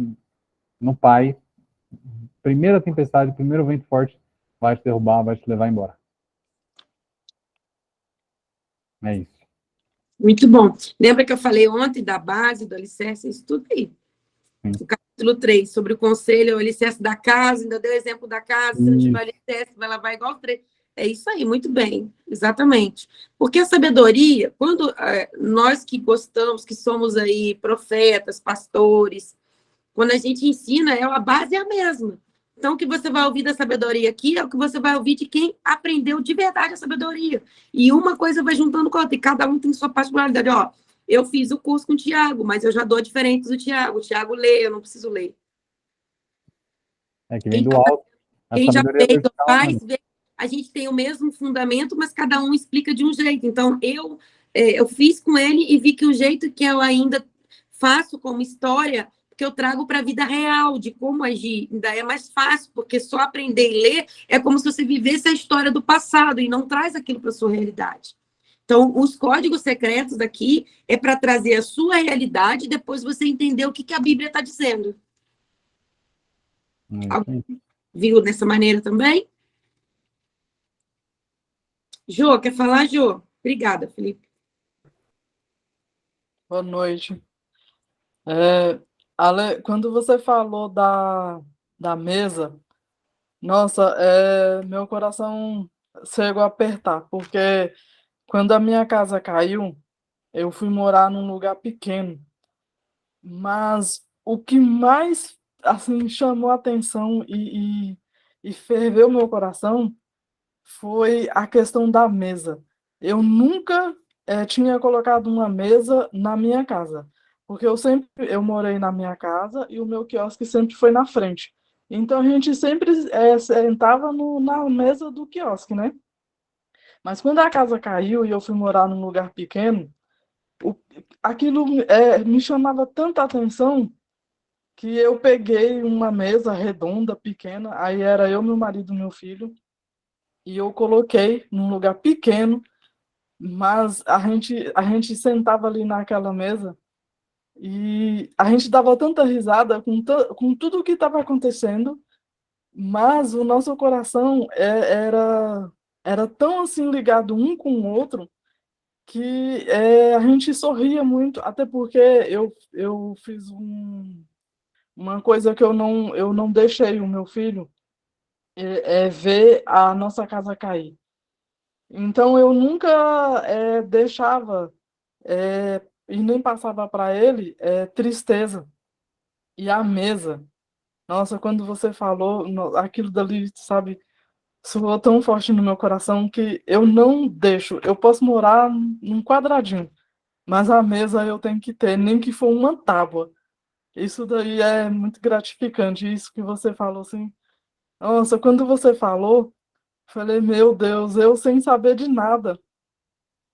no Pai, primeira tempestade, primeiro vento forte, vai te derrubar, vai te levar embora. É isso. Muito bom. Lembra que eu falei ontem da base, do alicerce, isso tudo aí. Sim. O capítulo 3, sobre o conselho, o alicerce da casa, ainda deu exemplo da casa, se não tiver alicerce, vai lavar igual o 3. É isso aí, muito bem, exatamente. Porque a sabedoria, quando nós que gostamos, que somos aí profetas, pastores, quando a gente ensina, a base é a mesma. Então, o que você vai ouvir da sabedoria aqui é o que você vai ouvir de quem aprendeu de verdade a sabedoria. E uma coisa vai juntando com a outra, e cada um tem sua particularidade. Ó, eu fiz o curso com o Tiago, mas eu já dou diferente do Tiago. O Tiago lê, eu não preciso ler. É que vem do alto. Quem já fez ou vertical, faz, né? a gente tem o mesmo fundamento, mas cada um explica de um jeito. Então, eu fiz com ele e vi que o jeito que eu ainda faço como história, que eu trago para a vida real, de como agir, ainda é mais fácil, porque só aprender e ler é como se você vivesse a história do passado e não traz aquilo para a sua realidade. Então, os códigos secretos aqui é para trazer a sua realidade e depois você entender o que a Bíblia está dizendo. Viu dessa maneira também? Jô, quer falar, Jô? Obrigada, Felipe. Boa noite. Ale, quando você falou da mesa, nossa, meu coração chegou a apertar, porque quando a minha casa caiu, eu fui morar num lugar pequeno, mas o que mais assim chamou a atenção e ferveu meu coração foi a questão da mesa. Eu nunca tinha colocado uma mesa na minha casa, porque eu morei na minha casa e o meu quiosque sempre foi na frente. Então a gente sempre sentava na mesa do quiosque, né? Mas quando a casa caiu e eu fui morar num lugar pequeno, aquilo me chamava tanta atenção que eu peguei uma mesa redonda, pequena, aí era eu, meu marido e meu filho, e eu coloquei num lugar pequeno, mas a gente sentava ali naquela mesa e a gente dava tanta risada com tudo o que estava acontecendo, mas o nosso coração era tão assim ligado um com o outro que a gente sorria muito, até porque eu fiz uma coisa que eu não deixei o meu filho ver a nossa casa cair. Então eu nunca deixava e nem passava para ele tristeza. E a mesa, nossa, quando você falou, aquilo dali, sabe, soou tão forte no meu coração que eu não deixo. Eu posso morar num quadradinho, mas a mesa eu tenho que ter, nem que for uma tábua. Isso daí é muito gratificante, isso que você falou assim. Nossa, quando você falou, falei, meu Deus, eu sem saber de nada,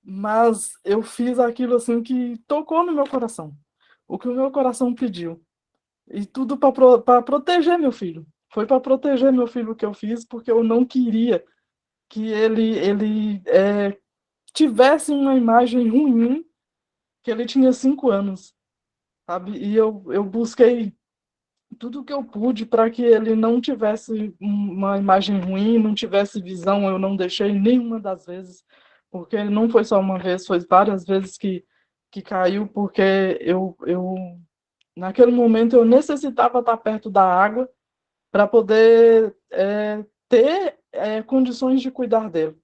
mas eu fiz aquilo assim que tocou no meu coração, o que o meu coração pediu. E tudo para proteger meu filho. Foi para proteger meu filho que eu fiz, porque eu não queria que ele tivesse uma imagem ruim, que ele tinha 5 anos, sabe? E eu busquei tudo que eu pude para que ele não tivesse uma imagem ruim, não tivesse visão, eu não deixei nenhuma das vezes, porque não foi só uma vez, foi várias vezes que caiu, porque naquele momento eu necessitava estar perto da água para poder ter condições de cuidar dele.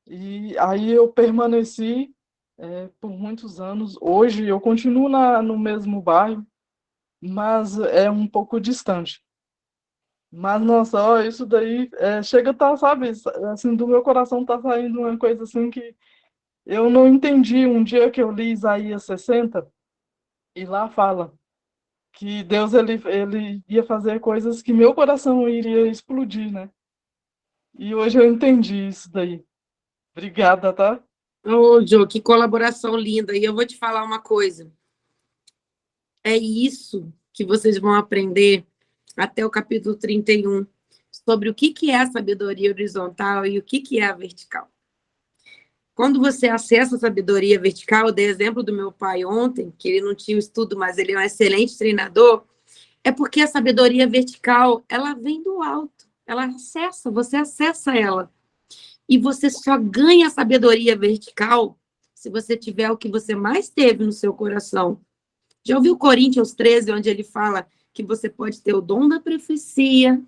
E aí eu permaneci por muitos anos. Hoje eu continuo no mesmo bairro, mas é um pouco distante. Mas, nossa, ó, isso daí chega a estar, sabe, assim, do meu coração tá saindo uma coisa assim que eu não entendi. Um dia que eu li Isaías 60, e lá fala que Deus ele ia fazer coisas que meu coração iria explodir, né? E hoje eu entendi isso daí. Obrigada, tá? Ô, Jô, que colaboração linda. E eu vou te falar uma coisa. É isso que vocês vão aprender até o capítulo 31, sobre o que é a sabedoria horizontal e o que é a vertical. Quando você acessa a sabedoria vertical, eu dei exemplo do meu pai ontem, que ele não tinha o estudo, mas ele é um excelente treinador, é porque a sabedoria vertical, ela vem do alto, você acessa ela. E você só ganha a sabedoria vertical se você tiver o que você mais teve no seu coração. Já ouviu Coríntios 13, onde ele fala que você pode ter o dom da profecia,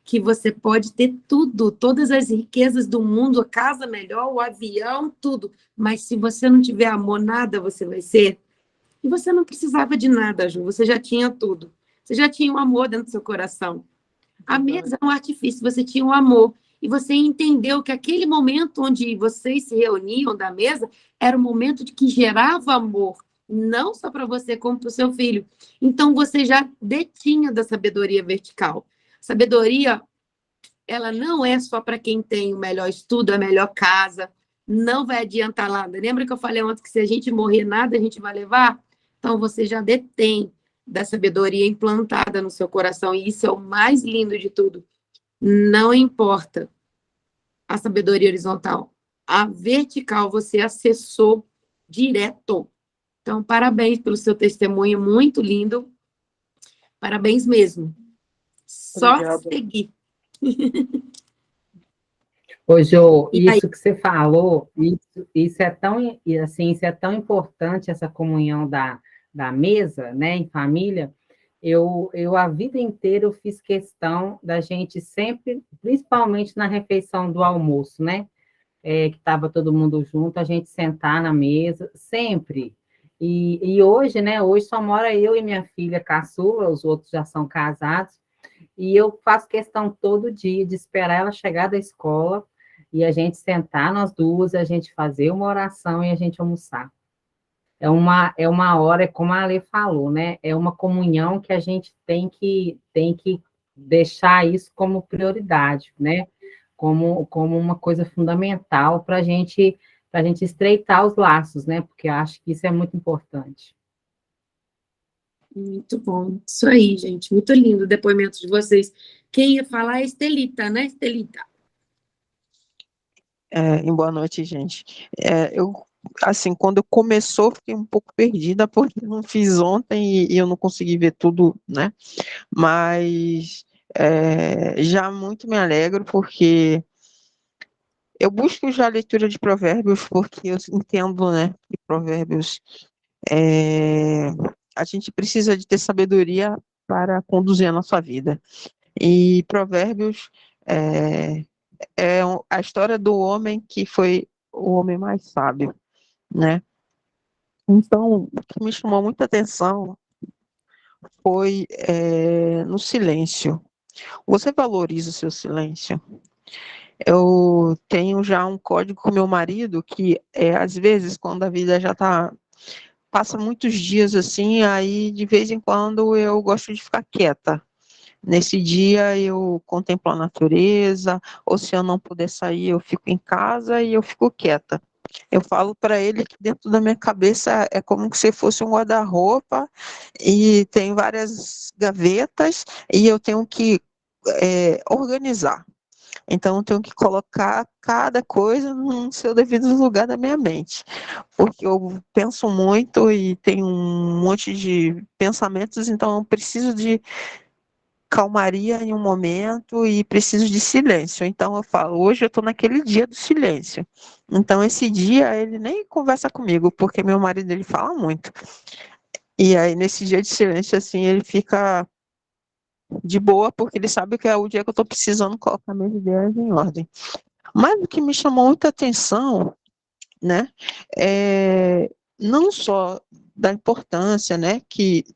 que você pode ter tudo, todas as riquezas do mundo, a casa melhor, o avião, tudo. Mas se você não tiver amor, nada você vai ser. E você não precisava de nada, Ju, você já tinha tudo. Você já tinha o amor dentro do seu coração. A mesa é um artifício, você tinha um amor. E você entendeu que aquele momento onde vocês se reuniam da mesa era um momento de que gerava amor, não só para você, como para o seu filho. Então, você já detinha da sabedoria vertical. Sabedoria, ela não é só para quem tem o melhor estudo, a melhor casa, não vai adiantar nada. Lembra que eu falei ontem que se a gente morrer, nada a gente vai levar? Então, você já detém da sabedoria implantada no seu coração, e isso é o mais lindo de tudo. Não importa a sabedoria horizontal, a vertical você acessou direto. Então, parabéns pelo seu testemunho, muito lindo. Parabéns mesmo. Só Obrigado. seguir. Ô, Jô, E aí? isso que você falou, isso é tão, assim, isso é tão importante, essa comunhão da mesa, né, em família. Eu a vida inteira eu fiz questão da gente sempre, principalmente na refeição do almoço, né, que estava todo mundo junto, a gente sentar na mesa, sempre. E hoje, né, hoje só mora eu e minha filha caçula, os outros já são casados, e eu faço questão todo dia de esperar ela chegar da escola e a gente sentar nós duas, a gente fazer uma oração e a gente almoçar. É uma hora, como a Ale falou, né? É uma comunhão que a gente tem que deixar isso como prioridade, né? Como uma coisa fundamental para a gente estreitar os laços, né? Porque eu acho que isso é muito importante. Muito bom. Isso aí, gente. Muito lindo o depoimento de vocês. Quem ia falar é Estelita, né, Estelita? Boa noite, gente. Eu, assim, quando começou, fiquei um pouco perdida, porque eu não fiz ontem e eu não consegui ver tudo, né? Mas já muito me alegro, porque eu busco já a leitura de Provérbios, porque eu entendo, né, que Provérbios, é, a gente precisa de ter sabedoria para conduzir a nossa vida. E Provérbios é, a história do homem que foi o homem mais sábio, né? Então, o que me chamou muita atenção foi no silêncio. Você valoriza o seu silêncio? Eu tenho já um código com meu marido que, às vezes, quando a vida já passa muitos dias assim, aí de vez em quando eu gosto de ficar quieta. Nesse dia eu contemplo a natureza, ou se eu não puder sair, eu fico em casa e eu fico quieta. Eu falo para ele que dentro da minha cabeça é como se fosse um guarda-roupa e tem várias gavetas e eu tenho que organizar. Então, eu tenho que colocar cada coisa no seu devido lugar da minha mente, porque eu penso muito e tenho um monte de pensamentos, então eu preciso de calmaria em um momento e preciso de silêncio. Então, eu falo, hoje eu estou naquele dia do silêncio. Então, esse dia, ele nem conversa comigo, porque meu marido, ele fala muito. E aí, nesse dia de silêncio, assim, ele fica de boa, porque ele sabe que é o dia que eu estou precisando colocar minhas ideias em ordem. Mas o que me chamou muita atenção, né, é não só da importância, né, que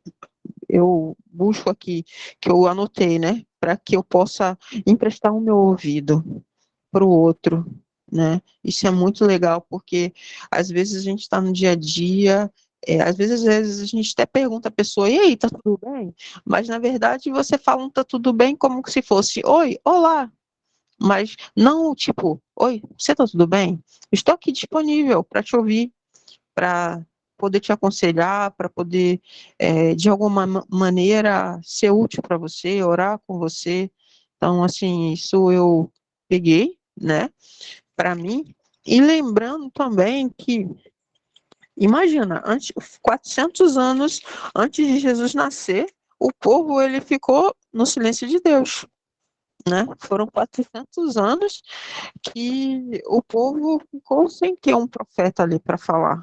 eu busco aqui, que eu anotei, né, para que eu possa emprestar o meu ouvido para o outro, né? Isso é muito legal, porque às vezes a gente está no dia a dia, às vezes a gente até pergunta a pessoa, e aí, tá tudo bem? Mas na verdade você fala um tá tudo bem como se fosse, oi, olá, mas não tipo, oi, você tá tudo bem? Estou aqui disponível para te ouvir, para poder te aconselhar, para poder, de alguma maneira, ser útil para você, orar com você. Então, assim, isso eu peguei, né, para mim. E lembrando também que, imagina, 400 anos antes de Jesus nascer, o povo ele ficou no silêncio de Deus, né? Foram 400 anos que o povo ficou sem ter um profeta ali para falar.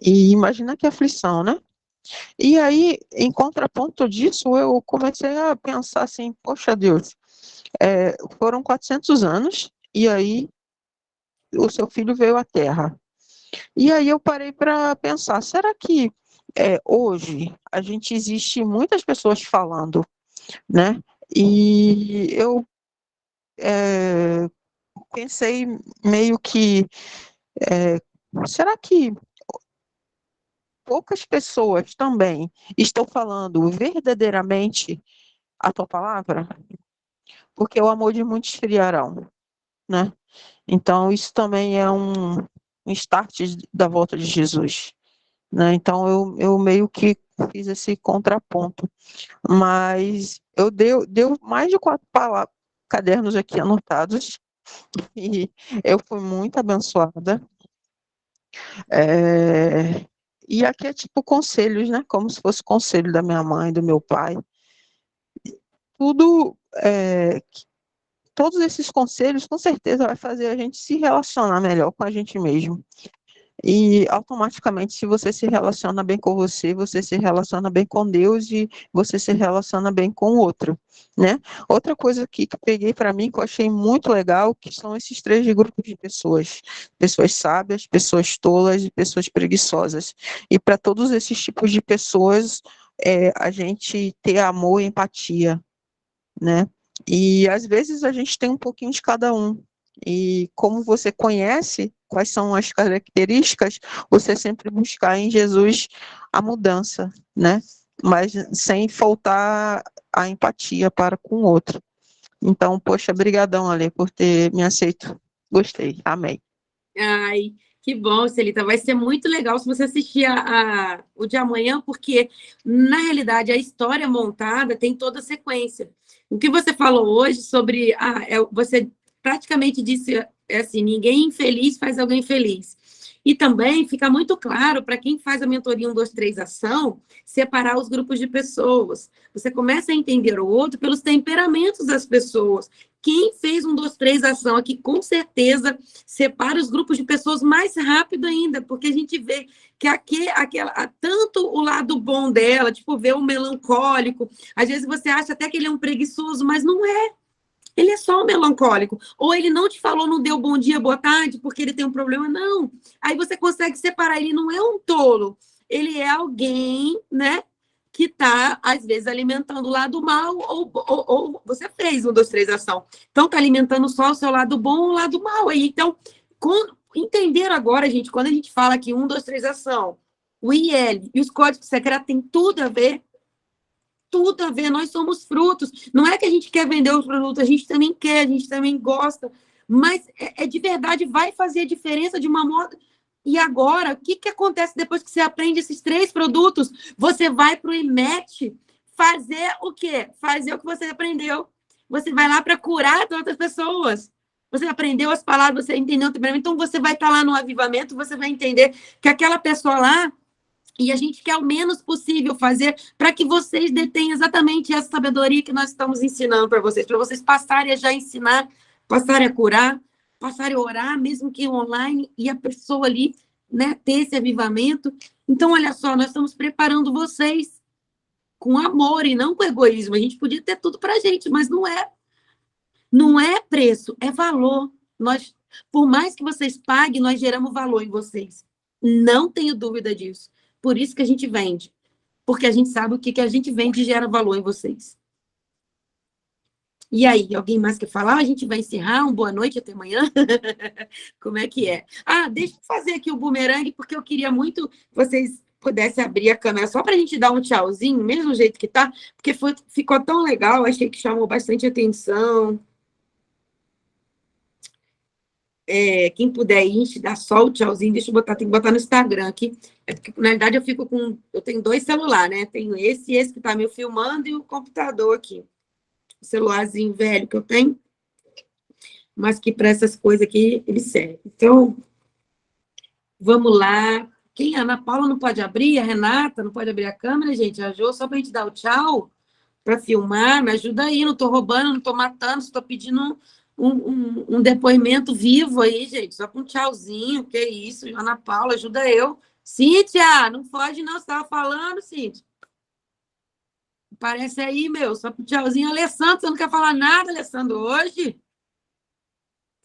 E imagina que aflição, né? E aí, em contraponto disso, eu comecei a pensar assim, poxa Deus, foram 400 anos, e aí o seu filho veio à Terra. E aí eu parei para pensar, será que hoje a gente existe muitas pessoas falando, né? E eu pensei meio que, será que poucas pessoas também estão falando verdadeiramente a tua palavra? Porque o amor de muitos esfriarão, né? Então, isso também é um start da volta de Jesus, né? Então, eu meio que fiz esse contraponto, mas deu mais de 4 cadernos aqui anotados, e eu fui muito abençoada. E aqui é tipo conselhos, né? Como se fosse conselho da minha mãe, do meu pai. Tudo, todos esses conselhos, com certeza, vai fazer a gente se relacionar melhor com a gente mesmo. E automaticamente, se você se relaciona bem com você, você se relaciona bem com Deus e você se relaciona bem com o outro, né? Outra coisa aqui que eu peguei para mim, que eu achei muito legal, que são esses 3 grupos de pessoas. Pessoas sábias, pessoas tolas e pessoas preguiçosas. E para todos esses tipos de pessoas, a gente ter amor e empatia, né? E às vezes a gente tem um pouquinho de cada um. E como você conhece quais são as características, você sempre buscar em Jesus a mudança, né? Mas sem faltar a empatia para com o outro. Então, poxa, brigadão, Ale, por ter me aceito. Gostei, amém. Ai, que bom, Celita. Vai ser muito legal se você assistir o de amanhã, porque, na realidade, a história montada tem toda a sequência. O que você falou hoje sobre... você praticamente disse assim, ninguém infeliz faz alguém feliz. E também fica muito claro para quem faz a mentoria 1, 2, 3 ação, separar os grupos de pessoas. Você começa a entender o outro pelos temperamentos das pessoas. Quem fez 1, 2, 3 ação aqui, com certeza, separa os grupos de pessoas mais rápido ainda, porque a gente vê que tanto o lado bom dela, tipo, ver o melancólico, às vezes você acha até que ele é um preguiçoso, mas não é. Ele é só um melancólico. Ou ele não te falou, não deu bom dia, boa tarde, porque ele tem um problema. Não. Aí você consegue separar. Ele não é um tolo. Ele é alguém, né, que está, às vezes, alimentando o lado mal, ou você fez 1, 2, 3 ação. Então, está alimentando só o seu lado bom ou o lado mal. Aí, então, entenderam agora, gente, quando a gente fala aqui 1, 2, 3 ação, o IL e os códigos secretos têm tudo a ver. Tudo a ver, nós somos frutos. Não é que a gente quer vender os produtos, a gente também quer, a gente também gosta, mas de verdade, vai fazer a diferença de uma moda. E agora, o que acontece depois que você aprende esses 3 produtos? Você vai para o IMET fazer o quê? Fazer o que você aprendeu. você vai lá para curar as outras pessoas. Você aprendeu as palavras, você entendeu o temperamento, então você vai estar lá no avivamento, você vai entender que aquela pessoa lá, e a gente quer o menos possível fazer para que vocês detenham exatamente essa sabedoria que nós estamos ensinando para vocês passarem a já ensinar, passarem a curar, passarem a orar, mesmo que online, e a pessoa ali, né, ter esse avivamento. Então, olha só, nós estamos preparando vocês com amor e não com egoísmo. A gente podia ter tudo para a gente, mas não é. Não é preço, é valor. Nós, por mais que vocês paguem, nós geramos valor em vocês. Não tenho dúvida disso. Por isso que a gente vende. Porque a gente sabe o que a gente vende e gera valor em vocês. E aí, alguém mais quer falar? A gente vai encerrar. Boa noite, até amanhã. Como é que é? Ah, deixa eu fazer aqui o bumerangue, porque eu queria muito que vocês pudessem abrir a câmera só para a gente dar um tchauzinho, mesmo jeito que tá, porque ficou tão legal, achei que chamou bastante atenção. Quem puder ir, dá só o tchauzinho, deixa eu botar, tem que botar no Instagram aqui. É porque, na verdade, eu tenho 2 celulares, né? Tenho esse e esse que tá me filmando e o computador aqui. O celularzinho velho que eu tenho, mas que para essas coisas aqui ele serve. Então, vamos lá. Quem? A Ana Paula não pode abrir? A Renata não pode abrir a câmera, gente? A Jo, só para a gente dar o tchau, para filmar, me ajuda aí, não estou roubando, não estou matando, estou pedindo um depoimento vivo aí, gente, só com um tchauzinho, que isso, Ana Paula, ajuda eu. Cíntia, não foge não, você estava falando, Cíntia. Parece aí, meu, só com tchauzinho. Alessandro, você não quer falar nada, Alessandro, hoje?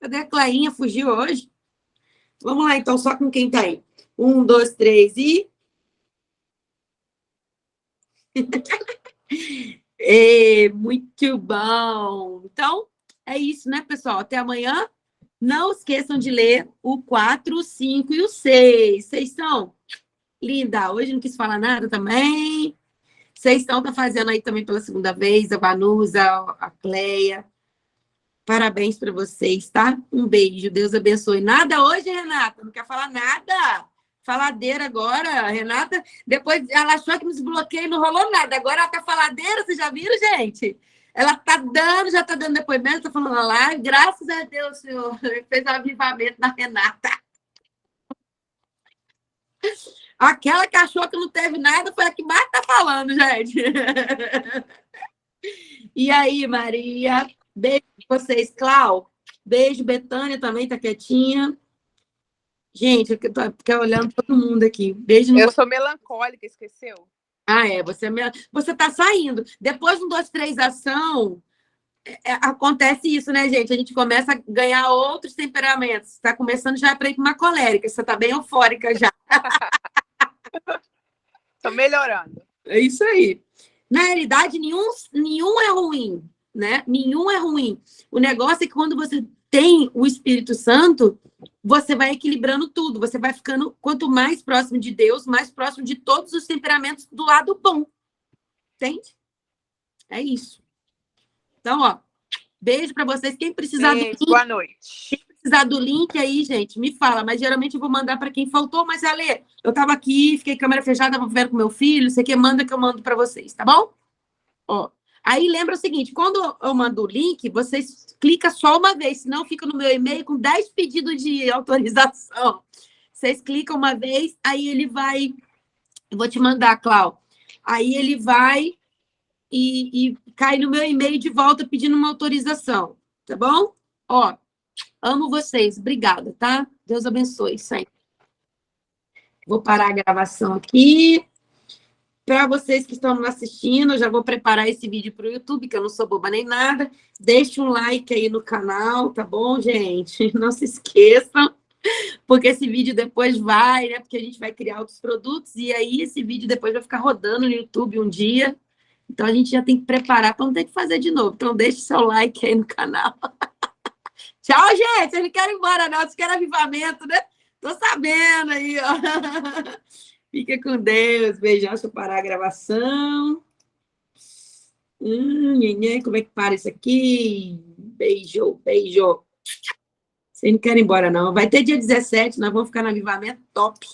Cadê a Clainha? Fugiu hoje? Vamos lá, então, só com quem tá aí. 1, 2, 3 e... muito bom. Então, é isso, né, pessoal? Até amanhã. Não esqueçam de ler o 4, o 5 e o 6. Vocês são? Linda, hoje não quis falar nada também. Vocês estão fazendo aí também pela segunda vez, a Vanusa, a Cleia. Parabéns para vocês, tá? Um beijo, Deus abençoe. Nada hoje, Renata? Não quer falar nada? Faladeira agora, Renata. Depois ela achou que nos desbloqueio, não rolou nada. Agora ela tá faladeira, vocês já viram, gente? Ela já tá dando depoimento, tá falando na live. Graças a Deus, Senhor, fez um avivamento na Renata. Aquela que achou que não teve nada foi a que mais tá falando, gente. E aí, Maria? Beijo pra vocês. Clau, beijo. Betânia também tá quietinha. Gente, eu tô olhando todo mundo aqui. Beijo. Eu sou melancólica, esqueceu? Você tá saindo. Depois do 2, 3 ação, acontece isso, né, gente? A gente começa a ganhar outros temperamentos. Está começando já para ir para uma colérica. Você tá bem eufórica já. Tô melhorando. É isso aí. Na realidade, nenhum é ruim, né? Nenhum é ruim. O negócio é que quando você tem o Espírito Santo, você vai equilibrando tudo. Você vai ficando, quanto mais próximo de Deus, mais próximo de todos os temperamentos do lado bom. Entende? É isso. Então, ó, beijo para vocês. Quem precisar Beijo, boa noite. Quem precisar do link aí, gente, me fala. Mas geralmente eu vou mandar para quem faltou. Mas, Ale, eu tava aqui, fiquei câmera fechada, tava vendo com meu filho. Você que manda que eu mando para vocês, tá bom? Ó. Aí lembra o seguinte, quando eu mando o link, vocês clicam só uma vez, senão fica no meu e-mail com 10 pedidos de autorização. Vocês clicam uma vez, aí ele vai... Eu vou te mandar, Clau. Aí ele vai e cai no meu e-mail de volta pedindo uma autorização, tá bom? Ó, amo vocês, obrigada, tá? Deus abençoe sempre. Vou parar a gravação aqui. Para vocês que estão me assistindo, eu já vou preparar esse vídeo para o YouTube, que eu não sou boba nem nada. Deixe um like aí no canal, tá bom, gente? Não se esqueçam, porque esse vídeo depois vai, né? Porque a gente vai criar outros produtos, e aí esse vídeo depois vai ficar rodando no YouTube um dia. Então, a gente já tem que preparar para não ter que fazer de novo. Então, deixe seu like aí no canal. Tchau, gente! Vocês não querem ir embora, não. Vocês querem avivamento, né? Tô sabendo aí, ó. Fica com Deus. Beijão. Deixa eu parar a gravação. Como é que para isso aqui? Beijo, beijo. Vocês não querem ir embora, não. Vai ter dia 17, nós vamos ficar no avivamento top.